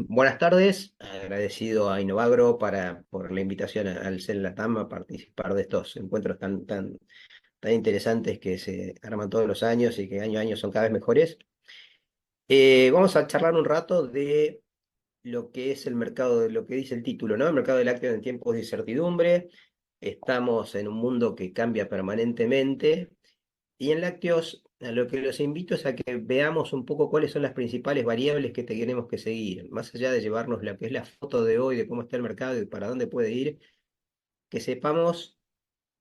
Buenas tardes, agradecido a Innovagro por la invitación al CEL Latam a participar de estos encuentros tan interesantes que se arman todos los años y que año a año son cada vez mejores. Vamos a charlar un rato de lo que es el mercado, de lo que dice el título, ¿no? El mercado de lácteos en tiempos de incertidumbre. Estamos en un mundo que cambia permanentemente y en lácteos, a lo que los invito es a que veamos un poco cuáles son las principales variables que tenemos que seguir, más allá de llevarnos la que es la foto de hoy, de cómo está el mercado y para dónde puede ir, que sepamos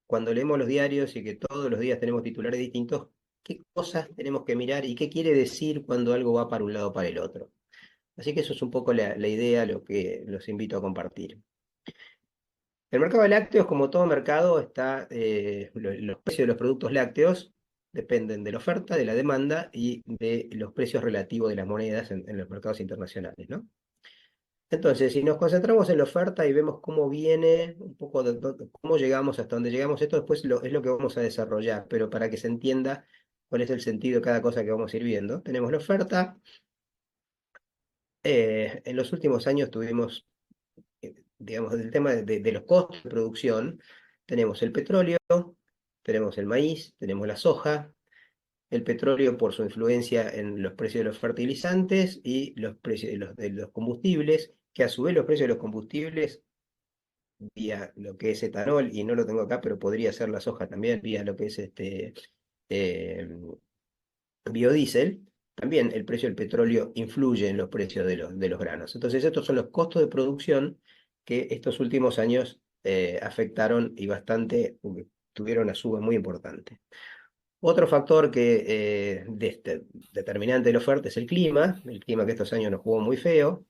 cuando leemos los diarios y que todos los días tenemos titulares distintos, qué cosas tenemos que mirar y qué quiere decir cuando algo va para un lado o para el otro. Así que eso es un poco la idea, lo que los invito a compartir. El mercado de lácteos, como todo mercado, los precios de los productos lácteos dependen de la oferta, de la demanda y de los precios relativos de las monedas en los mercados internacionales, ¿no? Entonces, si nos concentramos en la oferta y vemos cómo viene, un poco cómo llegamos hasta donde llegamos, esto después es lo que vamos a desarrollar, pero para que se entienda cuál es el sentido de cada cosa que vamos a ir viendo. Tenemos la oferta. En los últimos años tuvimos digamos, del tema de los costos de producción, tenemos el petróleo, tenemos el maíz, tenemos la soja, el petróleo por su influencia en los precios de los fertilizantes y los precios de los combustibles, que a su vez los precios de los combustibles, vía lo que es etanol, y no lo tengo acá, pero podría ser la soja también, vía lo que es eh, biodiesel, también el precio del petróleo influye en los precios de los granos. Entonces, estos son los costos de producción que estos últimos años afectaron y bastante, tuvieron una suba muy importante. Otro factor determinante de la oferta es el clima que estos años nos jugó muy feo,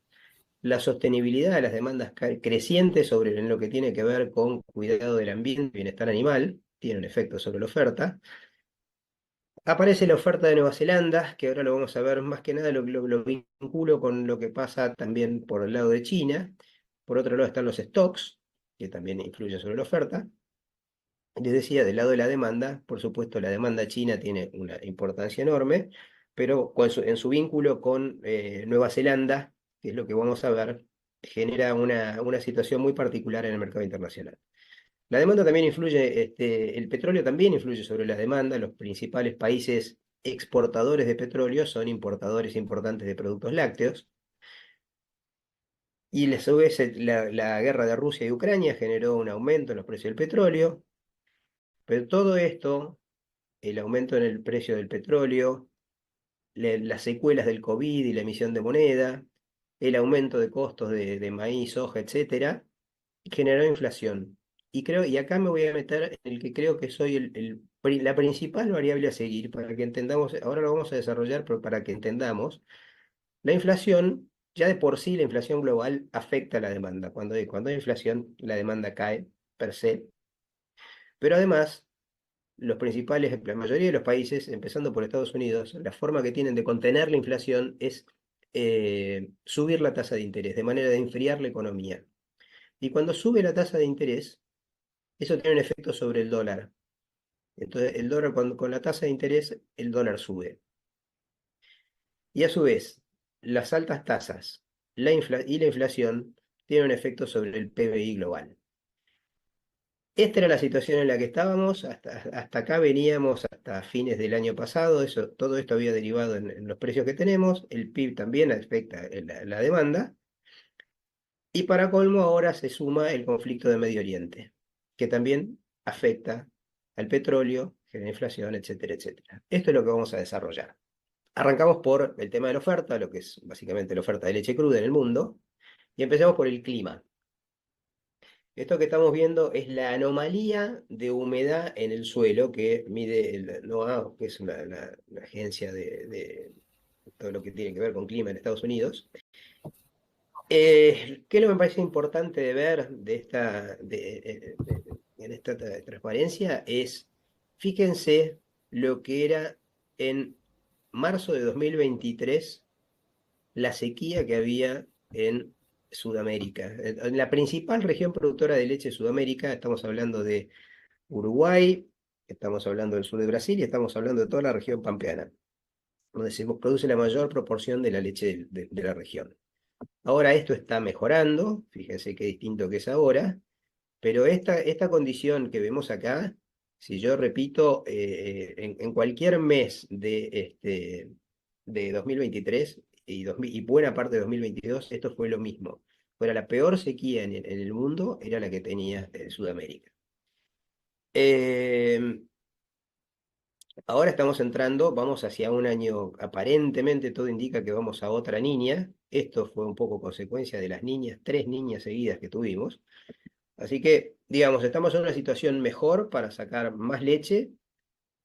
la sostenibilidad de las demandas crecientes sobre en lo que tiene que ver con cuidado del ambiente y bienestar animal, tiene un efecto sobre la oferta. Aparece la oferta de Nueva Zelanda, que ahora lo vamos a ver más que nada, lo vinculo con lo que pasa también por el lado de China. Por otro lado están los stocks, que también influyen sobre la oferta. Les decía, del lado de la demanda, por supuesto, la demanda china tiene una importancia enorme, pero en su vínculo con Nueva Zelanda, que es lo que vamos a ver, genera una situación muy particular en el mercado internacional. La demanda también influye, el petróleo también influye sobre la demanda. Los principales países exportadores de petróleo son importadores importantes de productos lácteos. Y a su vez la guerra de Rusia y Ucrania generó un aumento en los precios del petróleo. Pero todo esto, el aumento en el precio del petróleo, las secuelas del COVID y la emisión de moneda, el aumento de costos de maíz, soja, etcétera, generó inflación. Y acá me voy a meter en el que creo que soy la principal variable a seguir para que entendamos, ahora lo vamos a desarrollar, pero para que entendamos, la inflación, ya de por sí la inflación global afecta a la demanda. Cuando hay inflación, la demanda cae per se. Pero además, la mayoría de los países, empezando por Estados Unidos, la forma que tienen de contener la inflación es subir la tasa de interés, de manera de enfriar la economía. Y cuando sube la tasa de interés, eso tiene un efecto sobre el dólar. Entonces, el dólar, con la tasa de interés, el dólar sube. Y a su vez, las altas tasas y la inflación tienen un efecto sobre el PBI global. Esta era la situación en la que estábamos, hasta acá veníamos hasta fines del año pasado, todo esto había derivado en los precios que tenemos, el PIB también afecta la demanda, y para colmo ahora se suma el conflicto de Medio Oriente, que también afecta al petróleo, genera inflación, etcétera, etcétera. Esto es lo que vamos a desarrollar. Arrancamos por el tema de la oferta, lo que es básicamente la oferta de leche cruda en el mundo, y empezamos por el clima. Esto que estamos viendo es la anomalía de humedad en el suelo que mide el NOAA, que es una agencia de todo lo que tiene que ver con clima en Estados Unidos. ¿Qué es lo que me parece importante de ver en esta transparencia? Fíjense lo que era en marzo de 2023 la sequía que había en Sudamérica. En la principal región productora de leche de Sudamérica, estamos hablando de Uruguay, estamos hablando del sur de Brasil y estamos hablando de toda la región pampeana, donde se produce la mayor proporción de la leche de la región. Ahora esto está mejorando, fíjense qué distinto que es ahora, pero esta condición que vemos acá, si yo repito, en cualquier mes de 2023 y buena parte de 2022, esto fue lo mismo. Fuera la peor sequía en el mundo, era la que tenía Sudamérica. Eh, Ahora estamos entrando, vamos hacia un año, aparentemente todo indica que vamos a otra niña. Esto fue un poco consecuencia de las niñas, 3 niñas seguidas que tuvimos. Así que, digamos, estamos en una situación mejor para sacar más leche,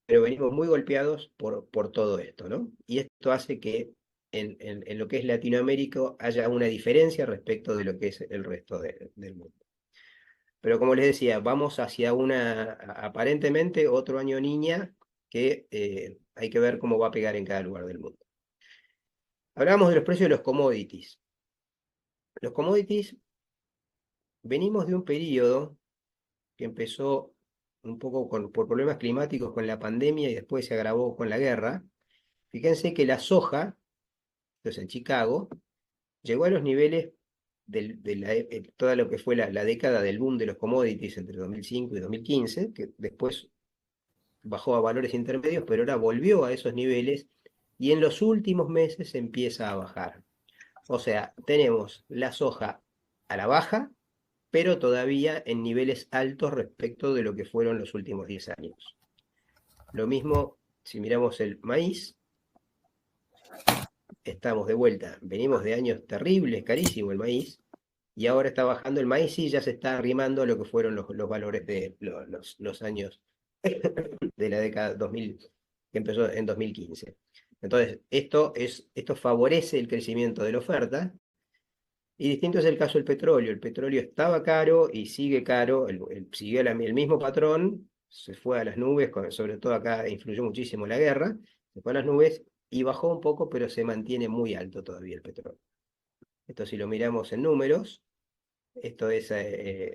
pero venimos muy golpeados por todo esto, ¿no? Y esto hace que en lo que es Latinoamérica haya una diferencia respecto de lo que es el resto del mundo. Pero como les decía, vamos hacia aparentemente otro año niña que hay que ver cómo va a pegar en cada lugar del mundo. Hablamos de los precios de los commodities. Los commodities, venimos de un periodo que empezó un poco por problemas climáticos con la pandemia y después se agravó con la guerra. Fíjense que la soja, entonces en Chicago, llegó a los niveles toda lo que fue la década del boom de los commodities entre 2005 y 2015, que después bajó a valores intermedios, pero ahora volvió a esos niveles y en los últimos meses empieza a bajar. O sea, tenemos la soja a la baja, pero todavía en niveles altos respecto de lo que fueron los últimos 10 años. Lo mismo si miramos el maíz, estamos de vuelta, venimos de años terribles, carísimo el maíz, y ahora está bajando el maíz y ya se está arrimando a lo que fueron los valores de los años de la década 2000, que empezó en 2015. Entonces, esto favorece el crecimiento de la oferta, y distinto es el caso del petróleo. El petróleo estaba caro y sigue caro, siguió el mismo patrón, se fue a las nubes, sobre todo acá influyó muchísimo la guerra, se fue a las nubes y bajó un poco, pero se mantiene muy alto todavía el petróleo. Esto si lo miramos en números, esto es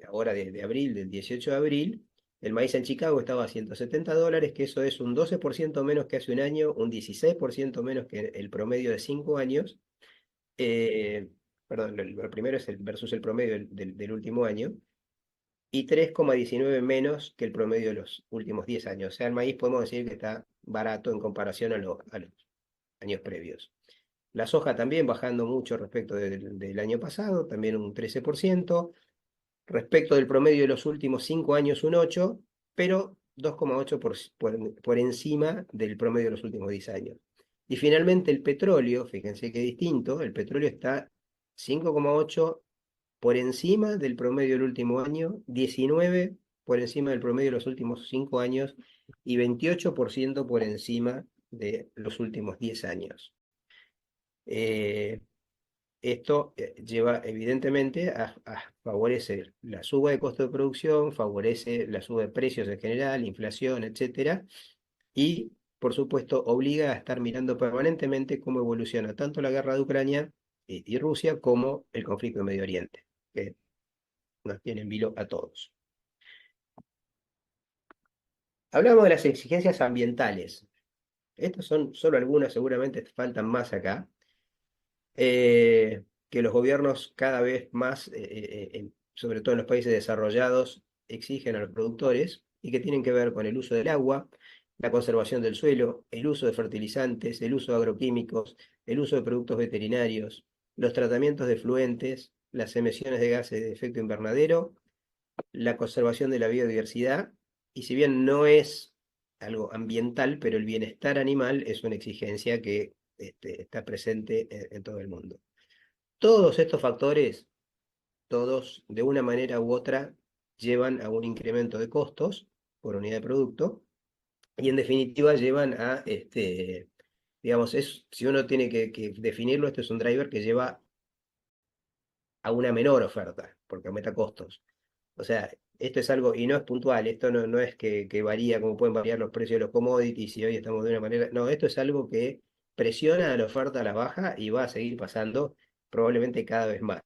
ahora de abril, del 18 de abril, el maíz en Chicago estaba a $170, que eso es un 12% menos que hace un año, un 16% menos que el promedio de 5 años. eh, Perdón, lo primero es versus el promedio del último año, y 3,19 menos que el promedio de los últimos 10 años. O sea, el maíz podemos decir que está barato en comparación a los años previos. La soja también bajando mucho respecto del año pasado, también un 13%. Respecto del promedio de los últimos 5 años, un 8, pero 2,8 por encima del promedio de los últimos 10 años. Y finalmente el petróleo, fíjense qué distinto, el petróleo está 5,8 por encima del promedio del último año, 19 por encima del promedio de los últimos 5 años y 28% por encima de los últimos 10 años. Eh, Esto lleva evidentemente a favorecer la suba de costo de producción, favorece la suba de precios en general, inflación, etcétera, y por supuesto obliga a estar mirando permanentemente cómo evoluciona tanto la guerra de Ucrania y Rusia como el conflicto en Medio Oriente, que nos tiene en vilo a todos. Hablamos de las exigencias ambientales. Estas son solo algunas, seguramente faltan más acá. Que los gobiernos cada vez más, sobre todo en los países desarrollados, exigen a los productores y que tienen que ver con el uso del agua, la conservación del suelo, el uso de fertilizantes, el uso de agroquímicos, el uso de productos veterinarios, los tratamientos de efluentes, las emisiones de gases de efecto invernadero, la conservación de la biodiversidad, y si bien no es algo ambiental, pero el bienestar animal es una exigencia que está presente en todo el mundo. Todos estos factores, todos de una manera u otra, llevan a un incremento de costos por unidad de producto y en definitiva llevan a, digamos, si uno tiene que definirlo, esto es un driver que lleva a una menor oferta porque aumenta costos. O sea, esto es algo, y no es puntual, esto no es que varía como pueden variar los precios de los commodities y hoy estamos de una manera, no, esto es algo que presiona a la oferta a la baja y va a seguir pasando probablemente cada vez más.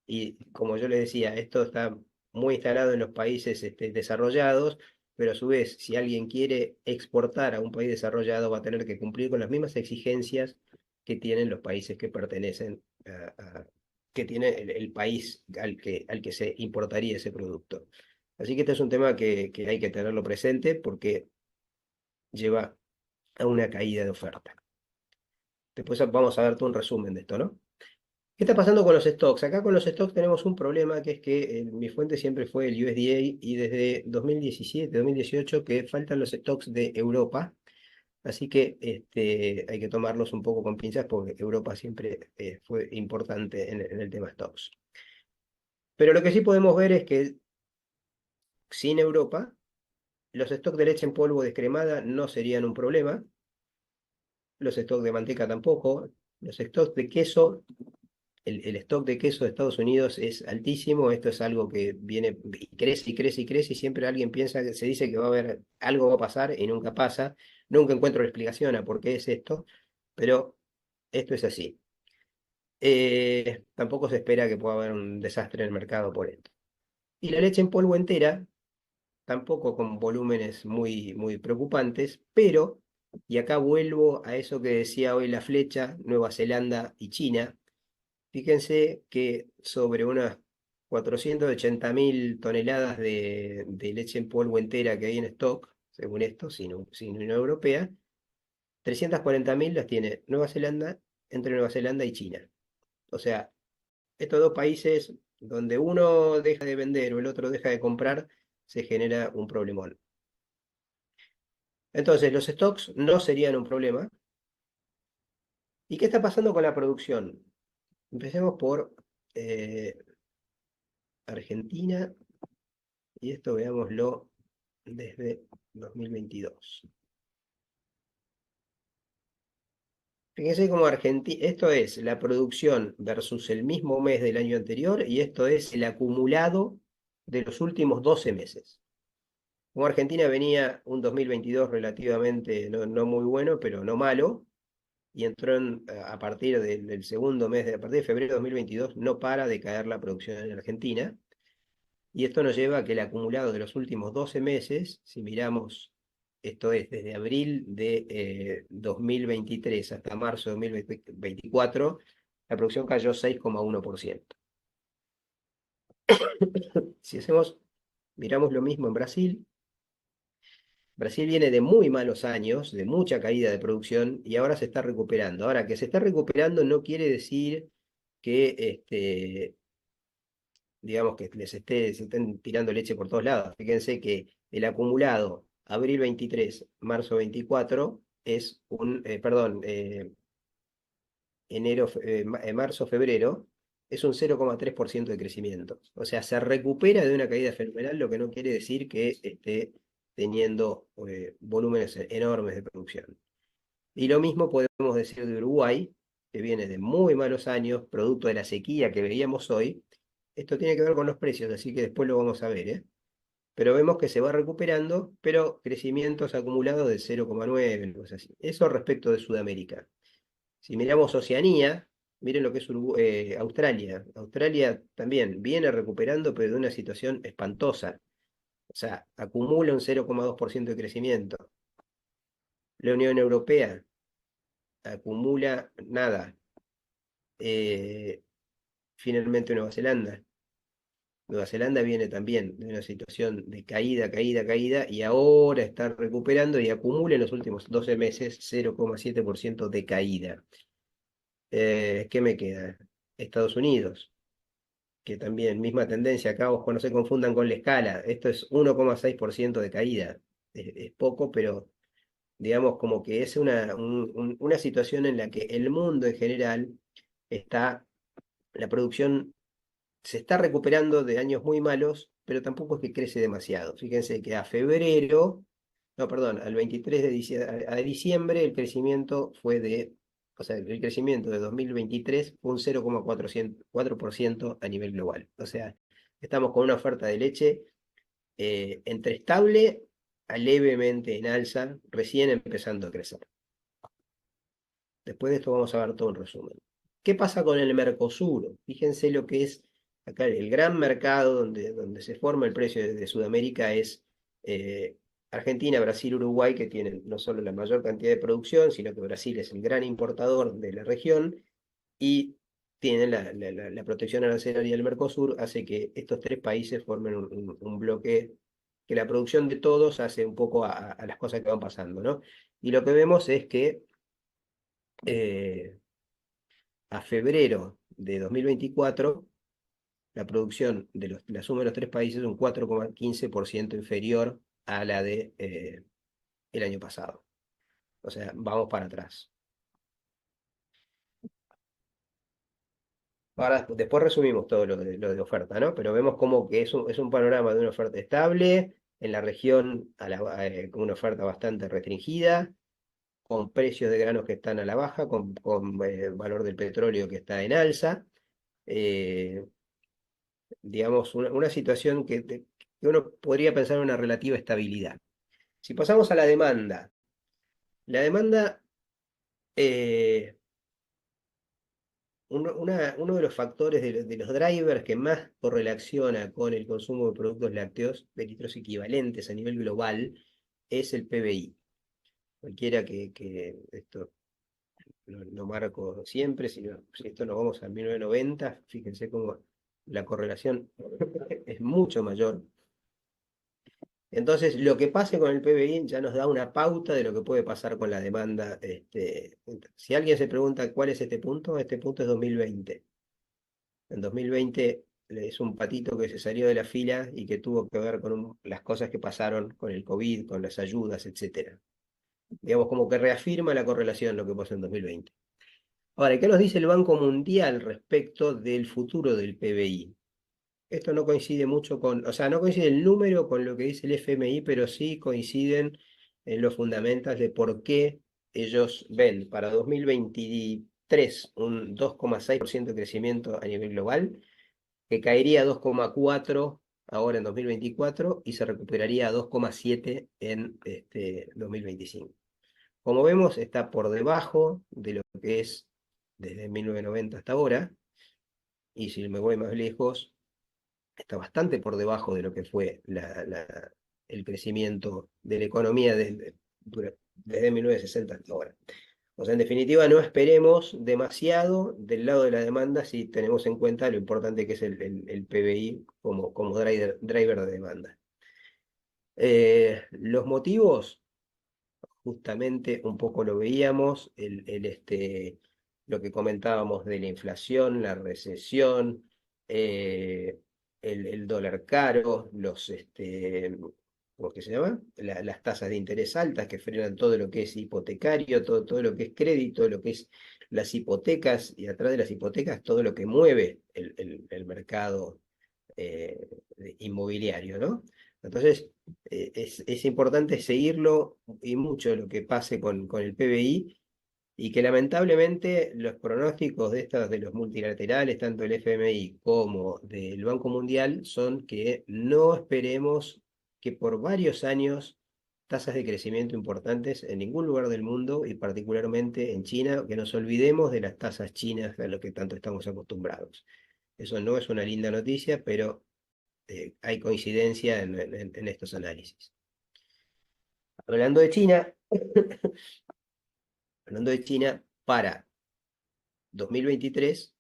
Y como yo les decía, esto está muy instalado en los países desarrollados, pero a su vez, si alguien quiere exportar a un país desarrollado, va a tener que cumplir con las mismas exigencias que tienen los países que pertenecen que tiene el país al que se importaría ese producto. Así que este es un tema que hay que tenerlo presente porque lleva a una caída de oferta. Después vamos a darte un resumen de esto, ¿no? ¿Qué está pasando con los stocks? Acá con los stocks tenemos un problema que es que mi fuente siempre fue el USDA y desde 2017, 2018 que faltan los stocks de Europa. Así que hay que tomarlos un poco con pinzas porque Europa siempre fue importante en el tema stocks. Pero lo que sí podemos ver es que sin Europa, los stocks de leche en polvo descremada no serían un problema, los stocks de manteca tampoco, los stocks de queso, el stock de queso de Estados Unidos es altísimo, esto es algo que viene y crece y crece y crece y siempre alguien piensa, se dice que va a haber, algo va a pasar y nunca pasa, nunca encuentro la explicación a por qué es esto, pero esto es así. Tampoco se espera que pueda haber un desastre en el mercado por esto. Y la leche en polvo entera, tampoco con volúmenes muy, muy preocupantes, pero, y acá vuelvo a eso que decía hoy la flecha, Nueva Zelanda y China, fíjense que sobre unas 480.000 toneladas de leche en polvo entera que hay en stock, según esto, sin Unión Europea, 340.000 las tiene Nueva Zelanda, entre Nueva Zelanda y China. O sea, estos dos países donde uno deja de vender o el otro deja de comprar, se genera un problemón. Entonces, los stocks no serían un problema. ¿Y qué está pasando con la producción? Empecemos por eh, Argentina y esto veámoslo desde 2022. Fíjense cómo Argentina, esto es la producción versus el mismo mes del año anterior y esto es el acumulado de los últimos 12 meses. Como Argentina venía un 2022 relativamente no muy bueno, pero no malo, y entró a partir del segundo mes, a partir de febrero de 2022, no para de caer la producción en Argentina. Y esto nos lleva a que el acumulado de los últimos 12 meses, si miramos, esto es desde abril de 2023 hasta marzo de 2024, la producción cayó 6,1%. Si miramos lo mismo en Brasil, Brasil viene de muy malos años, de mucha caída de producción y ahora se está recuperando. Ahora, que se está recuperando no quiere decir que, digamos, que se estén tirando leche por todos lados. Fíjense que el acumulado abril 23, marzo 24 es perdón, marzo, febrero, es un 0,3% de crecimiento. O sea, se recupera de una caída fenomenal, lo que no quiere decir que esté teniendo volúmenes enormes de producción. Y lo mismo podemos decir de Uruguay, que viene de muy malos años, producto de la sequía que veíamos hoy. Esto tiene que ver con los precios, así que después lo vamos a ver, ¿eh? Pero vemos que se va recuperando, pero crecimientos acumulados de 0,9, cosas así. Eso respecto de Sudamérica. Si miramos Oceanía, miren lo que es Australia. Australia también viene recuperando, pero de una situación espantosa. O sea, acumula un 0,2% de crecimiento. La Unión Europea acumula nada. Eh, Finalmente Nueva Zelanda. Nueva Zelanda viene también de una situación de caída, caída, caída, y ahora está recuperando y acumula en los últimos 12 meses 0,7% de caída. ¿Qué me queda? Estados Unidos, que también, misma tendencia, acá ojo, no se confundan con la escala, esto es 1,6% de caída. Es poco, pero digamos como que es una situación en la que el mundo en general está, la producción se está recuperando de años muy malos, pero tampoco es que crece demasiado. Fíjense que a febrero, no, perdón, al 23 de diciembre, a diciembre el crecimiento fue o sea, el crecimiento de 2023 fue un 0,4% a nivel global. O sea, estamos con una oferta de leche entre estable a levemente en alza, recién empezando a crecer. Después de esto vamos a ver todo un resumen. ¿Qué pasa con el Mercosur? Fíjense lo que es acá el gran mercado donde se forma el precio de Sudamérica es Argentina, Brasil, Uruguay, que tienen no solo la mayor cantidad de producción, sino que Brasil es el gran importador de la región y tienen la protección arancelaria del Mercosur, hace que estos tres países formen un bloque que la producción de todos hace un poco a las cosas que van pasando, ¿no? Y lo que vemos es que eh, a febrero de 2024 la producción de la suma de los tres países es un 4,15% inferior a la de el año pasado. O sea, vamos para atrás. Ahora, después resumimos todo lo de oferta, ¿no? Pero vemos como que es un panorama de una oferta estable, en la región con una oferta bastante restringida, con precios de granos que están a la baja, con valor del petróleo que está en alza. eh, digamos, una situación que uno podría pensar en una relativa estabilidad. Si pasamos a la demanda, eh, uno de los factores de los drivers que más correlaciona con el consumo de productos lácteos de litros equivalentes a nivel global es el PBI. Cualquiera que esto lo marco siempre, si esto nos vamos a 1990, fíjense cómo la correlación es mucho mayor. Entonces, lo que pase con el PBI ya nos da una pauta de lo que puede pasar con la demanda. Si alguien se pregunta cuál es este punto es 2020. En 2020 es un patito que se salió de la fila y que tuvo que ver con las cosas que pasaron con el COVID, con las ayudas, etcétera. Digamos, como que reafirma la correlación lo que pasó en 2020. Ahora, ¿qué nos dice el Banco Mundial respecto del futuro del PBI? Esto no coincide mucho o sea, no coincide el número con lo que dice el FMI, pero sí coinciden en los fundamentos de por qué ellos ven para 2023 un 2,6% de crecimiento a nivel global, que caería a 2,4 ahora en 2024 y se recuperaría a 2,7 en 2025. Como vemos, está por debajo de lo que es desde 1990 hasta ahora, y si me voy más lejos, está bastante por debajo de lo que fue el crecimiento de la economía desde 1960 hasta ahora. O sea, en definitiva, no esperemos demasiado del lado de la demanda si tenemos en cuenta lo importante que es el PBI como driver de demanda. Los motivos, justamente un poco lo veíamos, lo que comentábamos de la inflación, la recesión, eh, el dólar caro, ¿cómo que se llama? Las tasas de interés altas que frenan todo lo que es hipotecario, todo lo que es crédito, lo que es las hipotecas, y atrás de las hipotecas todo lo que mueve el mercado inmobiliario, ¿no? Entonces, es importante seguirlo y mucho lo que pase con el PBI y que lamentablemente los pronósticos de los multilaterales, tanto el FMI como del Banco Mundial, son que no esperemos que por varios años tasas de crecimiento importantes en ningún lugar del mundo y particularmente en China, que nos olvidemos de las tasas chinas a lo que tanto estamos acostumbrados. Eso no es una linda noticia, pero hay coincidencia en estos análisis. Hablando de China, hablando de China, para 2023,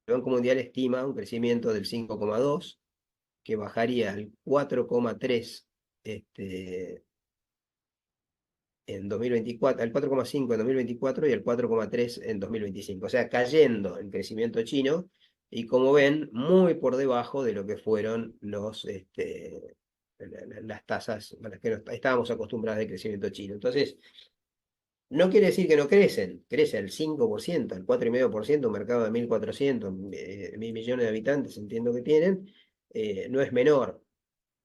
el Banco Mundial estima un crecimiento del 5,2, que bajaría al 4,3 en 2024, al 4,5 en 2024 y al 4,3 en 2025. O sea, cayendo el crecimiento chino y como ven, muy por debajo de lo que fueron las tasas a las que estábamos acostumbrados de crecimiento chino. Entonces, no quiere decir que no crecen, crece al 5%, al 4,5%, un mercado de 1.400, 1.000 millones de habitantes, entiendo que tienen, no es menor,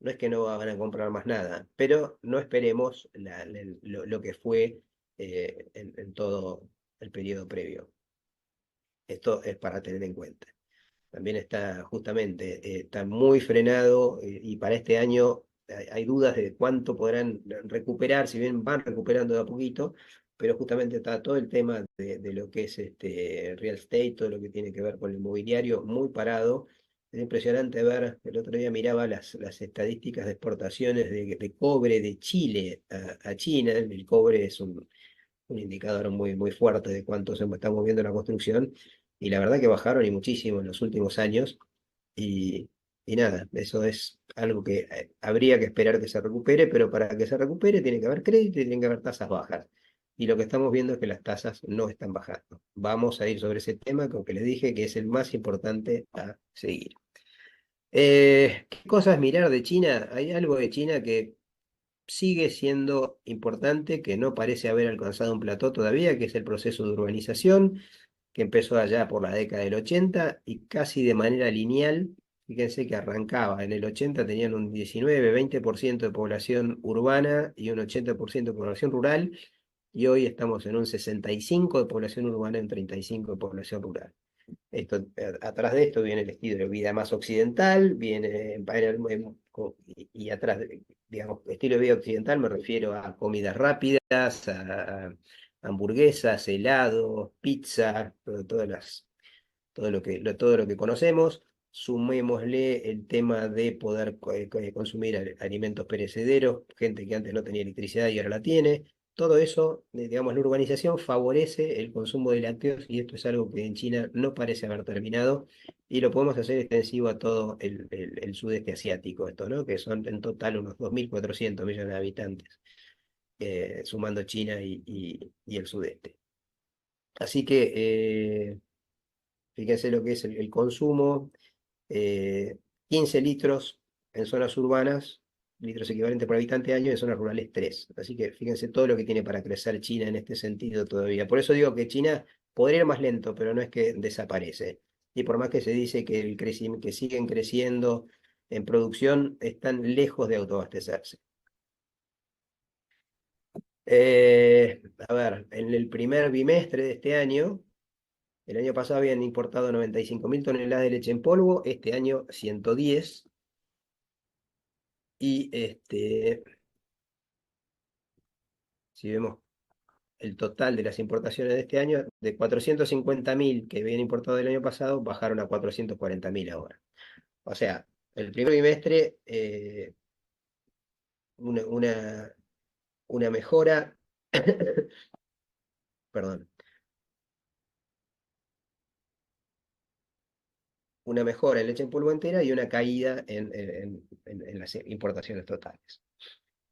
no es que no van a comprar más nada, pero no esperemos lo que fue en todo el periodo previo. Esto es para tener en cuenta. También está justamente, está muy frenado y para este año hay dudas de cuánto podrán recuperar, si bien van recuperando de a poquito, pero justamente está todo el tema de lo que es real estate, todo lo que tiene que ver con el inmobiliario, muy parado. Es impresionante ver, el otro día miraba las estadísticas de exportaciones de cobre de Chile a China. El cobre es un indicador muy, muy fuerte de cuánto se está moviendo la construcción y la verdad que bajaron y muchísimo en los últimos años. Y, y nada, eso es algo que habría que esperar que se recupere, pero para que se recupere tiene que haber crédito y tiene que haber tasas bajas. Y lo que estamos viendo es que las tasas no están bajando. Vamos a ir sobre ese tema, con que les dije que es el más importante a seguir. ¿Qué cosas mirar de China? Hay algo de China que sigue siendo importante, que no parece haber alcanzado un plató todavía, que es el proceso de urbanización, que empezó allá por la década del 80 y casi de manera lineal. Fíjense que arrancaba en el 80, tenían un 19-20% de población urbana y un 80% de población rural, y hoy estamos en un 65% de población urbana y un 35% de población rural. Atrás de esto viene el estilo de vida más occidental, viene y atrás, digamos, estilo de vida occidental me refiero a comidas rápidas, a hamburguesas, helados, pizza, todo lo que conocemos. Sumémosle el tema de poder consumir alimentos perecederos, gente que antes no tenía electricidad y ahora la tiene. Todo eso, digamos, la urbanización favorece el consumo de lácteos y esto es algo que en China no parece haber terminado y lo podemos hacer extensivo a todo el sudeste asiático, esto, ¿no? Que son en total unos 2.400 millones de habitantes, sumando China y el sudeste. Así que fíjense lo que es el consumo, eh, 15 litros en zonas urbanas, litros equivalentes por habitante año, y en zonas rurales 3. Así que fíjense todo lo que tiene para crecer China en este sentido todavía. Por eso digo que China podría ir más lento, pero no es que desaparece. Y por más que se dice que, que siguen creciendo en producción, están lejos de autoabastecerse. A ver, en el primer bimestre de este año, el año pasado habían importado 95.000 toneladas de leche en polvo, este año 110. Y si vemos el total de las importaciones de este año, de 450.000 que habían importado el año pasado, bajaron a 440.000 ahora. O sea, el primer bimestre, una, una, una mejora, perdón, una mejora en leche en polvo entera y una caída en las importaciones totales.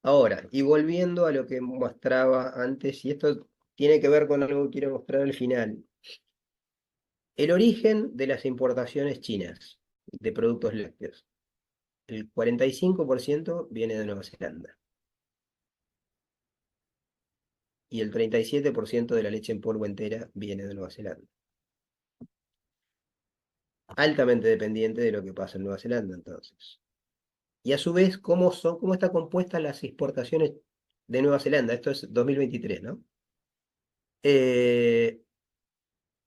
Ahora, y volviendo a lo que mostraba antes, y esto tiene que ver con algo que quiero mostrar al final, el origen de las importaciones chinas de productos lácteos. El 45% viene de Nueva Zelanda y el 37% de la leche en polvo entera viene de Nueva Zelanda. Altamente dependiente de lo que pasa en Nueva Zelanda, entonces. Y a su vez, ¿cómo están compuestas las exportaciones de Nueva Zelanda? Esto es 2023, ¿no? Eh,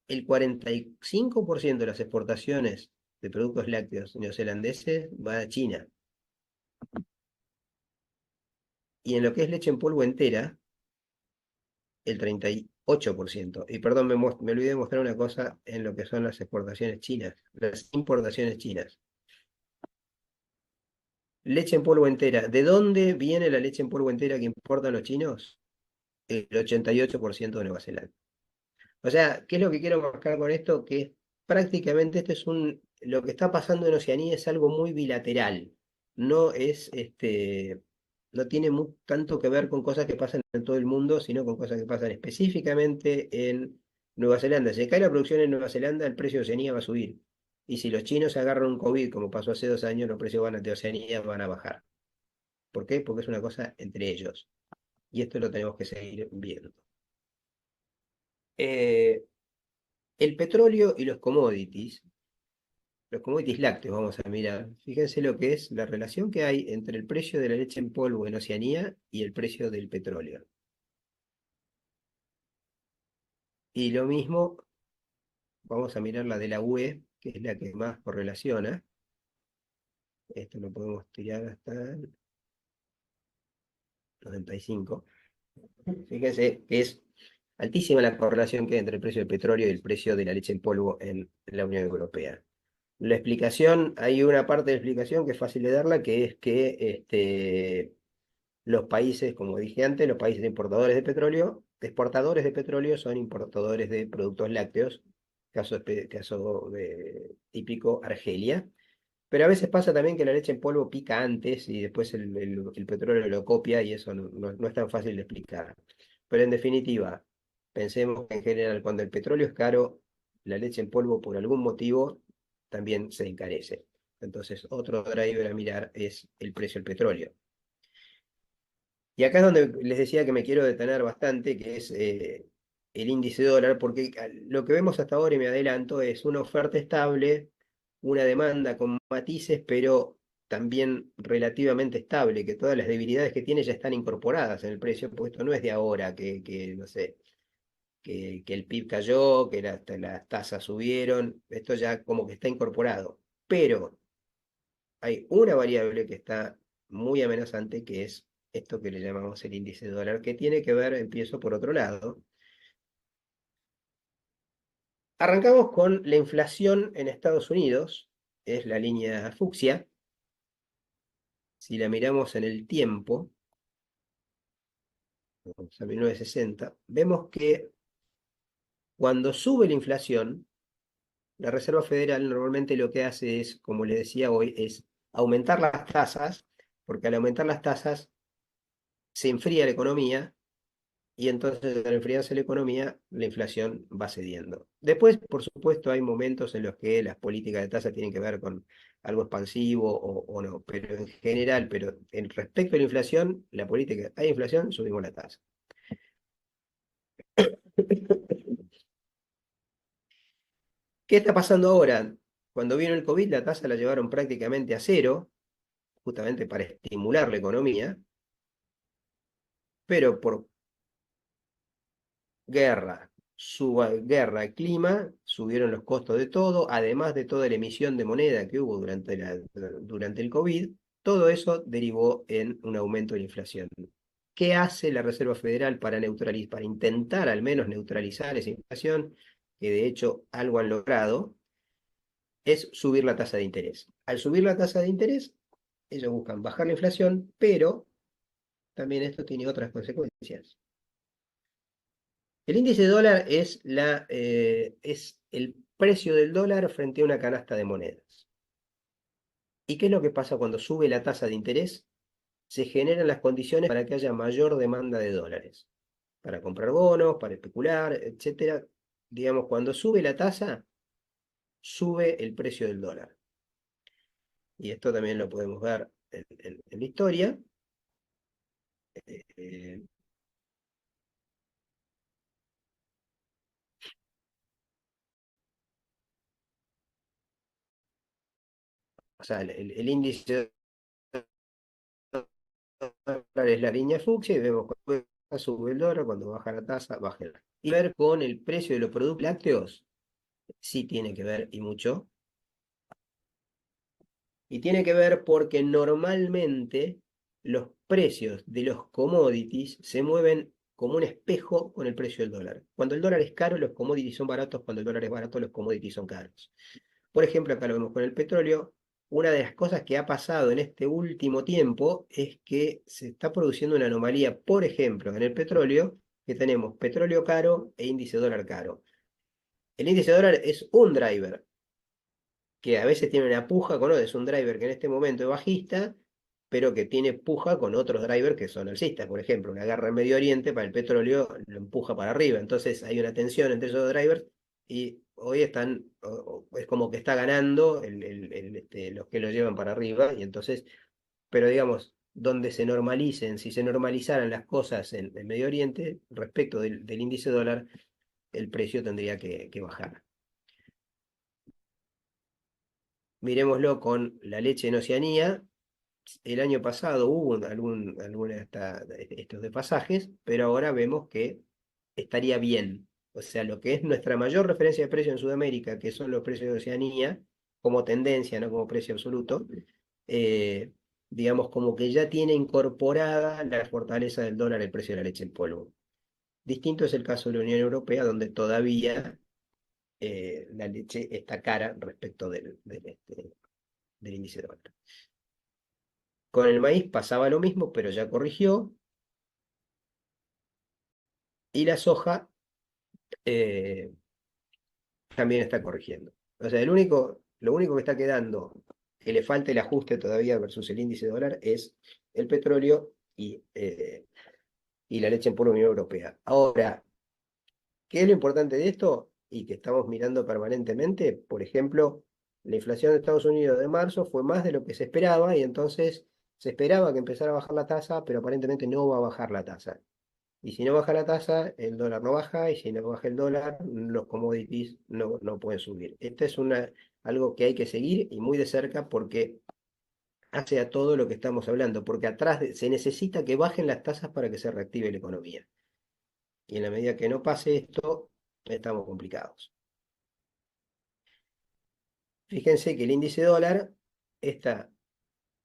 el 45% de las exportaciones de productos lácteos neozelandeses va a China. Y en lo que es leche en polvo entera, el 38%. Y perdón, me olvidé de mostrar una cosa en lo que son las exportaciones chinas, las importaciones chinas. Leche en polvo entera. ¿De dónde viene la leche en polvo entera que importan los chinos? El 88% de Nueva Zelanda. O sea, ¿qué es lo que quiero marcar con esto? Que prácticamente lo que está pasando en Oceanía es algo muy bilateral. No es, no tiene tanto que ver con cosas que pasan en todo el mundo, sino con cosas que pasan específicamente en Nueva Zelanda. Si cae la producción en Nueva Zelanda, el precio de Oceanía va a subir. Y si los chinos agarran un COVID, como pasó hace 2 años, los precios de Oceanía van a bajar. ¿Por qué? Porque es una cosa entre ellos. Y esto lo tenemos que seguir viendo. Eh, el petróleo y los commodities lácteos, vamos a mirar. Fíjense lo que es la relación que hay entre el precio de la leche en polvo en Oceanía y el precio del petróleo. Y lo mismo, vamos a mirar la de la UE, que es la que más correlaciona. Esto lo podemos tirar hasta el 95. Fíjense que es altísima la correlación que hay entre el precio del petróleo y el precio de la leche en polvo en la Unión Europea. La explicación, hay una parte de la explicación que es fácil de darla, que es que los países, como dije antes, los países importadores de petróleo son importadores de productos lácteos, típico Argelia. Pero a veces pasa también que la leche en polvo pica antes y después el petróleo lo copia y eso no es tan fácil de explicar. Pero en definitiva, pensemos que en general cuando el petróleo es caro, la leche en polvo por algún motivo también se encarece. Entonces, otro driver a mirar es el precio del petróleo. Y acá es donde les decía que me quiero detener bastante, que es el índice dólar, porque lo que vemos hasta ahora, y me adelanto, es una oferta estable, una demanda con matices, pero también relativamente estable, que todas las debilidades que tiene ya están incorporadas en el precio, porque esto no es de ahora, no sé, que el PIB cayó, que las tasas subieron, esto ya como que está incorporado. Pero hay una variable que está muy amenazante, que es esto que le llamamos el índice dólar, que tiene que ver, empiezo por otro lado. Arrancamos con la inflación en Estados Unidos, es la línea fucsia. Si la miramos en el tiempo, vamos a 1960, vemos que cuando sube la inflación, la Reserva Federal normalmente lo que hace es, como les decía hoy, es aumentar las tasas, porque al aumentar las tasas se enfría la economía y entonces al enfriarse la economía, la inflación va cediendo. Después, por supuesto, hay momentos en los que las políticas de tasa tienen que ver con algo expansivo o no, pero en general, pero en respecto a la inflación, la política, hay inflación, subimos la tasa. ¿Qué está pasando ahora? Cuando vino el COVID, la tasa la llevaron prácticamente a cero, justamente para estimular la economía, pero por guerra, guerra, clima, subieron los costos de todo, además de toda la emisión de moneda que hubo durante el COVID, todo eso derivó en un aumento de la inflación. ¿Qué hace la Reserva Federal para intentar al menos neutralizar esa inflación? Que de hecho algo han logrado, es subir la tasa de interés. Al subir la tasa de interés, ellos buscan bajar la inflación, pero también esto tiene otras consecuencias. El índice de dólar es el precio del dólar frente a una canasta de monedas. ¿Y qué es lo que pasa cuando sube la tasa de interés? Se generan las condiciones para que haya mayor demanda de dólares, para comprar bonos, para especular, etcétera. Digamos, cuando sube la tasa, sube el precio del dólar. Y esto también lo podemos ver en la historia. Eh, o sea, el índice es la línea fucsia y vemos cuando sube el dólar, cuando baja la tasa, baja el. Y ver con el precio de los productos lácteos, sí tiene que ver y mucho. Y tiene que ver porque normalmente los precios de los commodities se mueven como un espejo con el precio del dólar. Cuando el dólar es caro, los commodities son baratos, cuando el dólar es barato, los commodities son caros. Por ejemplo, acá lo vemos con el petróleo. Una de las cosas que ha pasado en este último tiempo es que se está produciendo una anomalía, por ejemplo, en el petróleo, que tenemos petróleo caro e índice dólar caro. El índice dólar es un driver, que a veces tiene una puja con otro, es un driver que en este momento es bajista, pero que tiene puja con otros drivers que son alcistas. Por ejemplo, una guerra en Medio Oriente para el petróleo lo empuja para arriba. Entonces hay una tensión entre esos dos drivers y hoy es como que está ganando los que lo llevan para arriba. Y entonces, pero digamos, donde se normalicen, si se normalizaran las cosas en Medio Oriente, respecto del índice dólar, el precio tendría que bajar. Miremoslo con la leche en Oceanía. El año pasado hubo alguna de estos desfasajes, pero ahora vemos que estaría bien. O sea, lo que es nuestra mayor referencia de precio en Sudamérica, que son los precios de Oceanía, como tendencia, no como precio absoluto, eh, digamos como que ya tiene incorporada la fortaleza del dólar el precio de la leche en polvo. Distinto es el caso de la Unión Europea, donde todavía la leche está cara respecto del índice de dólar. Con el maíz pasaba lo mismo, pero ya corrigió. Y la soja, eh, también está corrigiendo. O sea, lo único que está quedando, que le falta el ajuste todavía versus el índice dólar, es el petróleo y la leche en polvo de la Unión Europea. Ahora, ¿qué es lo importante de esto? Y que estamos mirando permanentemente, por ejemplo, la inflación de Estados Unidos de marzo fue más de lo que se esperaba y entonces se esperaba que empezara a bajar la tasa, pero aparentemente no va a bajar la tasa. Y si no baja la tasa, el dólar no baja, y si no baja el dólar, los commodities no pueden subir. Esto es algo que hay que seguir y muy de cerca porque hace a todo lo que estamos hablando, porque se necesita que bajen las tasas para que se reactive la economía. Y en la medida que no pase esto, estamos complicados. Fíjense que el índice dólar está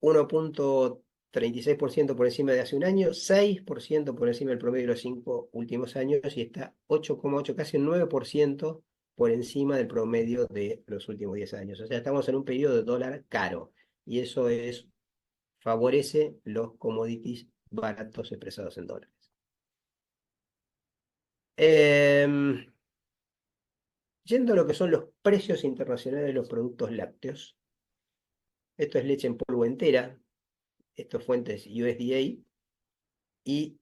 1,36% por encima de hace un año, 6% por encima del promedio de los 5 últimos años y está 8,8, casi un 9% por encima del promedio de los últimos 10 años. O sea, estamos en un periodo de dólar caro y eso favorece los commodities baratos expresados en dólares. Em, Yendo a lo que son los precios internacionales de los productos lácteos, esto es leche en polvo entera, esto es fuentes USDA, y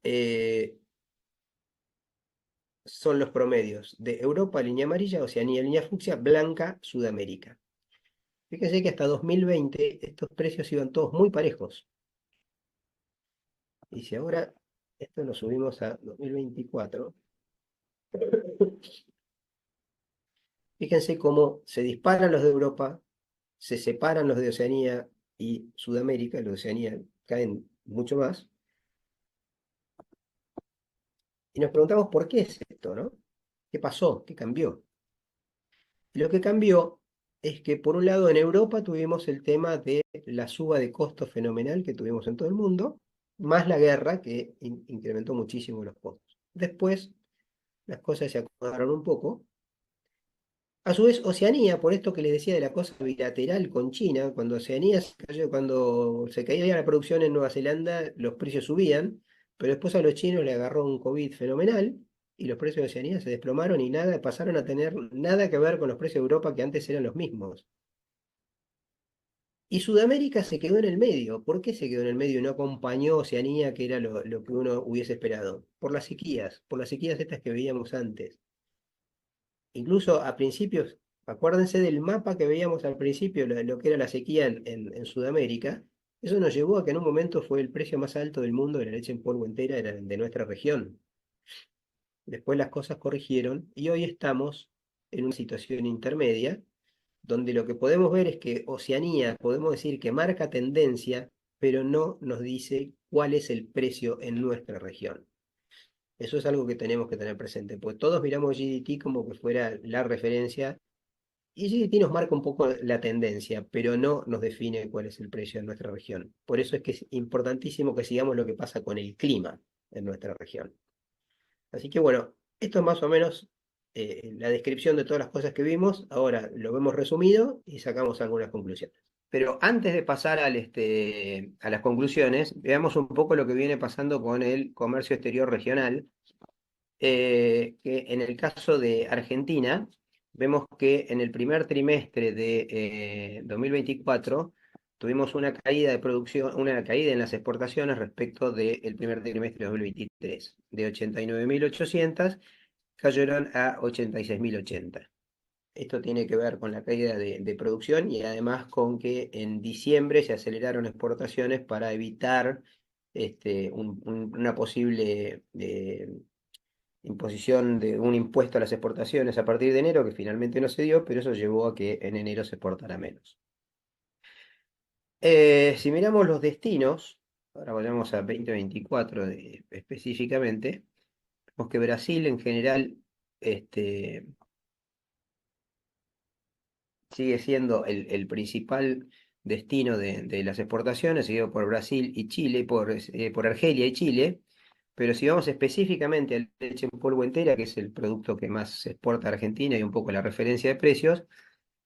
son los promedios de Europa, línea amarilla, Oceanía, línea fucsia, blanca, Sudamérica. Fíjense que hasta 2020 estos precios iban todos muy parejos. Y si ahora esto lo subimos a 2024, fíjense cómo se disparan los de Europa, se separan los de Oceanía y Sudamérica, los de Oceanía caen mucho más, y nos preguntamos por qué es esto, ¿no? ¿Qué pasó? ¿Qué cambió? Lo que cambió es que, por un lado, en Europa tuvimos el tema de la suba de costos fenomenal que tuvimos en todo el mundo, más la guerra que incrementó muchísimo los costos. Después, las cosas se acomodaron un poco. A su vez, Oceanía, por esto que les decía de la cosa bilateral con China, cuando se caía la producción en Nueva Zelanda, los precios subían, pero después a los chinos le agarró un COVID fenomenal y los precios de Oceanía se desplomaron y nada, pasaron a tener nada que ver con los precios de Europa que antes eran los mismos. Y Sudamérica se quedó en el medio. ¿Por qué se quedó en el medio y no acompañó Oceanía, que era lo que uno hubiese esperado? Por las sequías estas que veíamos antes. Incluso a principios, acuérdense del mapa que veíamos al principio, lo que era la sequía en Sudamérica. Eso nos llevó a que en un momento fue el precio más alto del mundo de la leche en polvo entera, era de nuestra región. Después las cosas corrigieron y hoy estamos en una situación intermedia donde lo que podemos ver es que Oceanía, podemos decir que marca tendencia, pero no nos dice cuál es el precio en nuestra región. Eso es algo que tenemos que tener presente, pues todos miramos GDT como que fuera la referencia, y GDT nos marca un poco la tendencia, pero no nos define cuál es el precio en nuestra región. Por eso es que es importantísimo que sigamos lo que pasa con el clima en nuestra región. Así que bueno, esto es más o menos la descripción de todas las cosas que vimos. Ahora lo vemos resumido y sacamos algunas conclusiones. Pero antes de pasar a las conclusiones, veamos un poco lo que viene pasando con el comercio exterior regional, que en el caso de Argentina, vemos que en el primer trimestre de 2024 tuvimos una caída de producción, una caída en las exportaciones respecto del primer trimestre de 2023. De 89.800 cayeron a 86.080. Esto tiene que ver con la caída de producción y además con que en diciembre se aceleraron exportaciones para evitar una posible imposición de un impuesto a las exportaciones a partir de enero, que finalmente no se dio, pero eso llevó a que en enero se exportara menos. Si miramos los destinos, ahora vayamos a 2024 específicamente, vemos que Brasil en general este, sigue siendo el principal destino de las exportaciones, seguido por Brasil y Chile, por Argelia y Chile. Pero si vamos específicamente a la leche en polvo entera, que es el producto que más se exporta a Argentina y un poco la referencia de precios,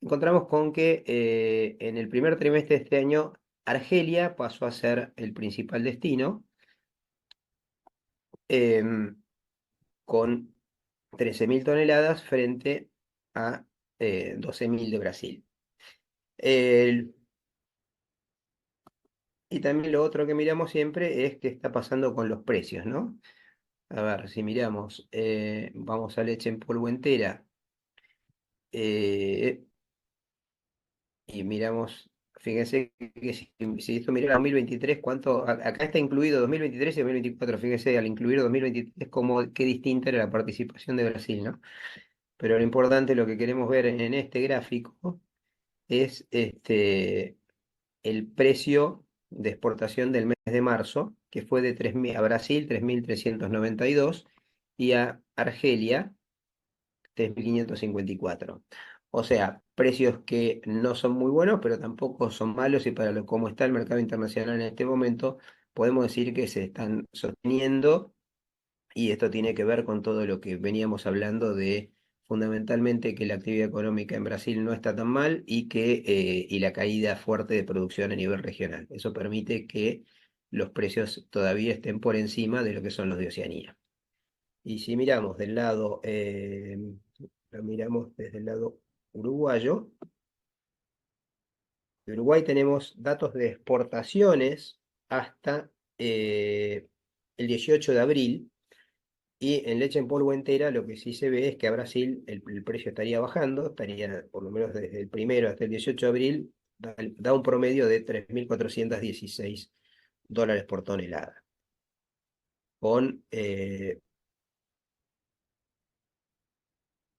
encontramos con que en el primer trimestre de este año Argelia pasó a ser el principal destino, em, con 13.000 toneladas frente a 12.000 de Brasil. El- y también lo otro que miramos siempre es qué está pasando con los precios, ¿no? A ver, si miramos, vamos a leche en polvo entera, eh, y miramos, fíjense que si esto mira 2023, ¿cuánto? Acá está incluido 2023 y 2024, fíjense, al incluir 2023, cómo, qué distinta era la participación de Brasil, ¿no? Pero lo importante, lo que queremos ver en este gráfico, es el precio de exportación del mes de marzo, que fue de 3.000 a Brasil 3.392 y a Argelia 3.554. O sea, precios que no son muy buenos, pero tampoco son malos, y para lo como está el mercado internacional en este momento, podemos decir que se están sosteniendo, y esto tiene que ver con todo lo que veníamos hablando de fundamentalmente que la actividad económica en Brasil no está tan mal, y la caída fuerte de producción a nivel regional. Eso permite que los precios todavía estén por encima de lo que son los de Oceanía. Y si miramos del lado, lo miramos desde el lado uruguayo, de Uruguay tenemos datos de exportaciones hasta el 18 de abril, y en leche en polvo entera lo que sí se ve es que a Brasil el precio estaría bajando, estaría por lo menos desde el primero hasta el 18 de abril, da un promedio de 3.416 dólares por tonelada. Con,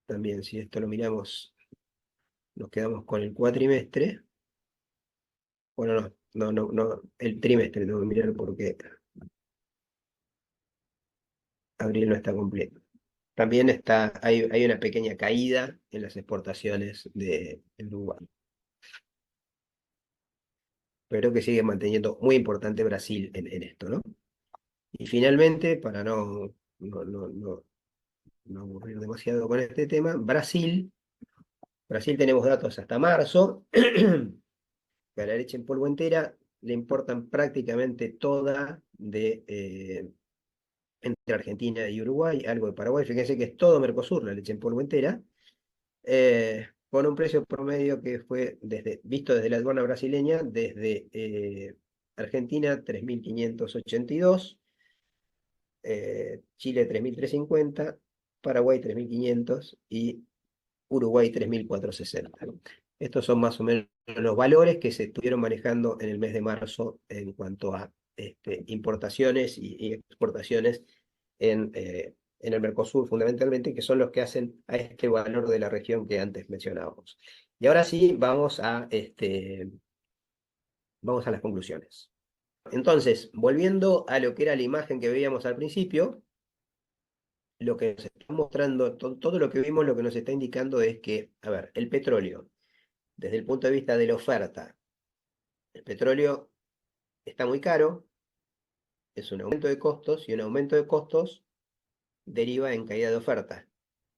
también si esto lo miramos, nos quedamos con el cuatrimestre. Bueno, no, el trimestre tengo que mirar porque abril no está completo. También hay una pequeña caída en las exportaciones de Uruguay, pero que sigue manteniendo muy importante Brasil en esto, ¿no? Y finalmente, para no aburrir demasiado con este tema, Brasil tenemos datos hasta marzo, que a la leche en polvo entera le importan prácticamente toda entre Argentina y Uruguay, algo de Paraguay. Fíjense que es todo Mercosur, la leche en polvo entera, con un precio promedio que fue visto desde la aduana brasileña, desde Argentina 3.582, Chile 3.350, Paraguay 3.500 y Uruguay 3.460. Estos son más o menos los valores que se estuvieron manejando en el mes de marzo en cuanto a importaciones y exportaciones en el Mercosur, fundamentalmente, que son los que hacen a este valor de la región que antes mencionábamos. Y ahora sí, vamos a las conclusiones. Entonces, volviendo a lo que era la imagen que veíamos al principio, lo que nos está mostrando, todo lo que vimos, lo que nos está indicando es que, a ver, el petróleo, desde el punto de vista de la oferta, el petróleo está muy caro, es un aumento de costos, y un aumento de costos deriva en caída de oferta,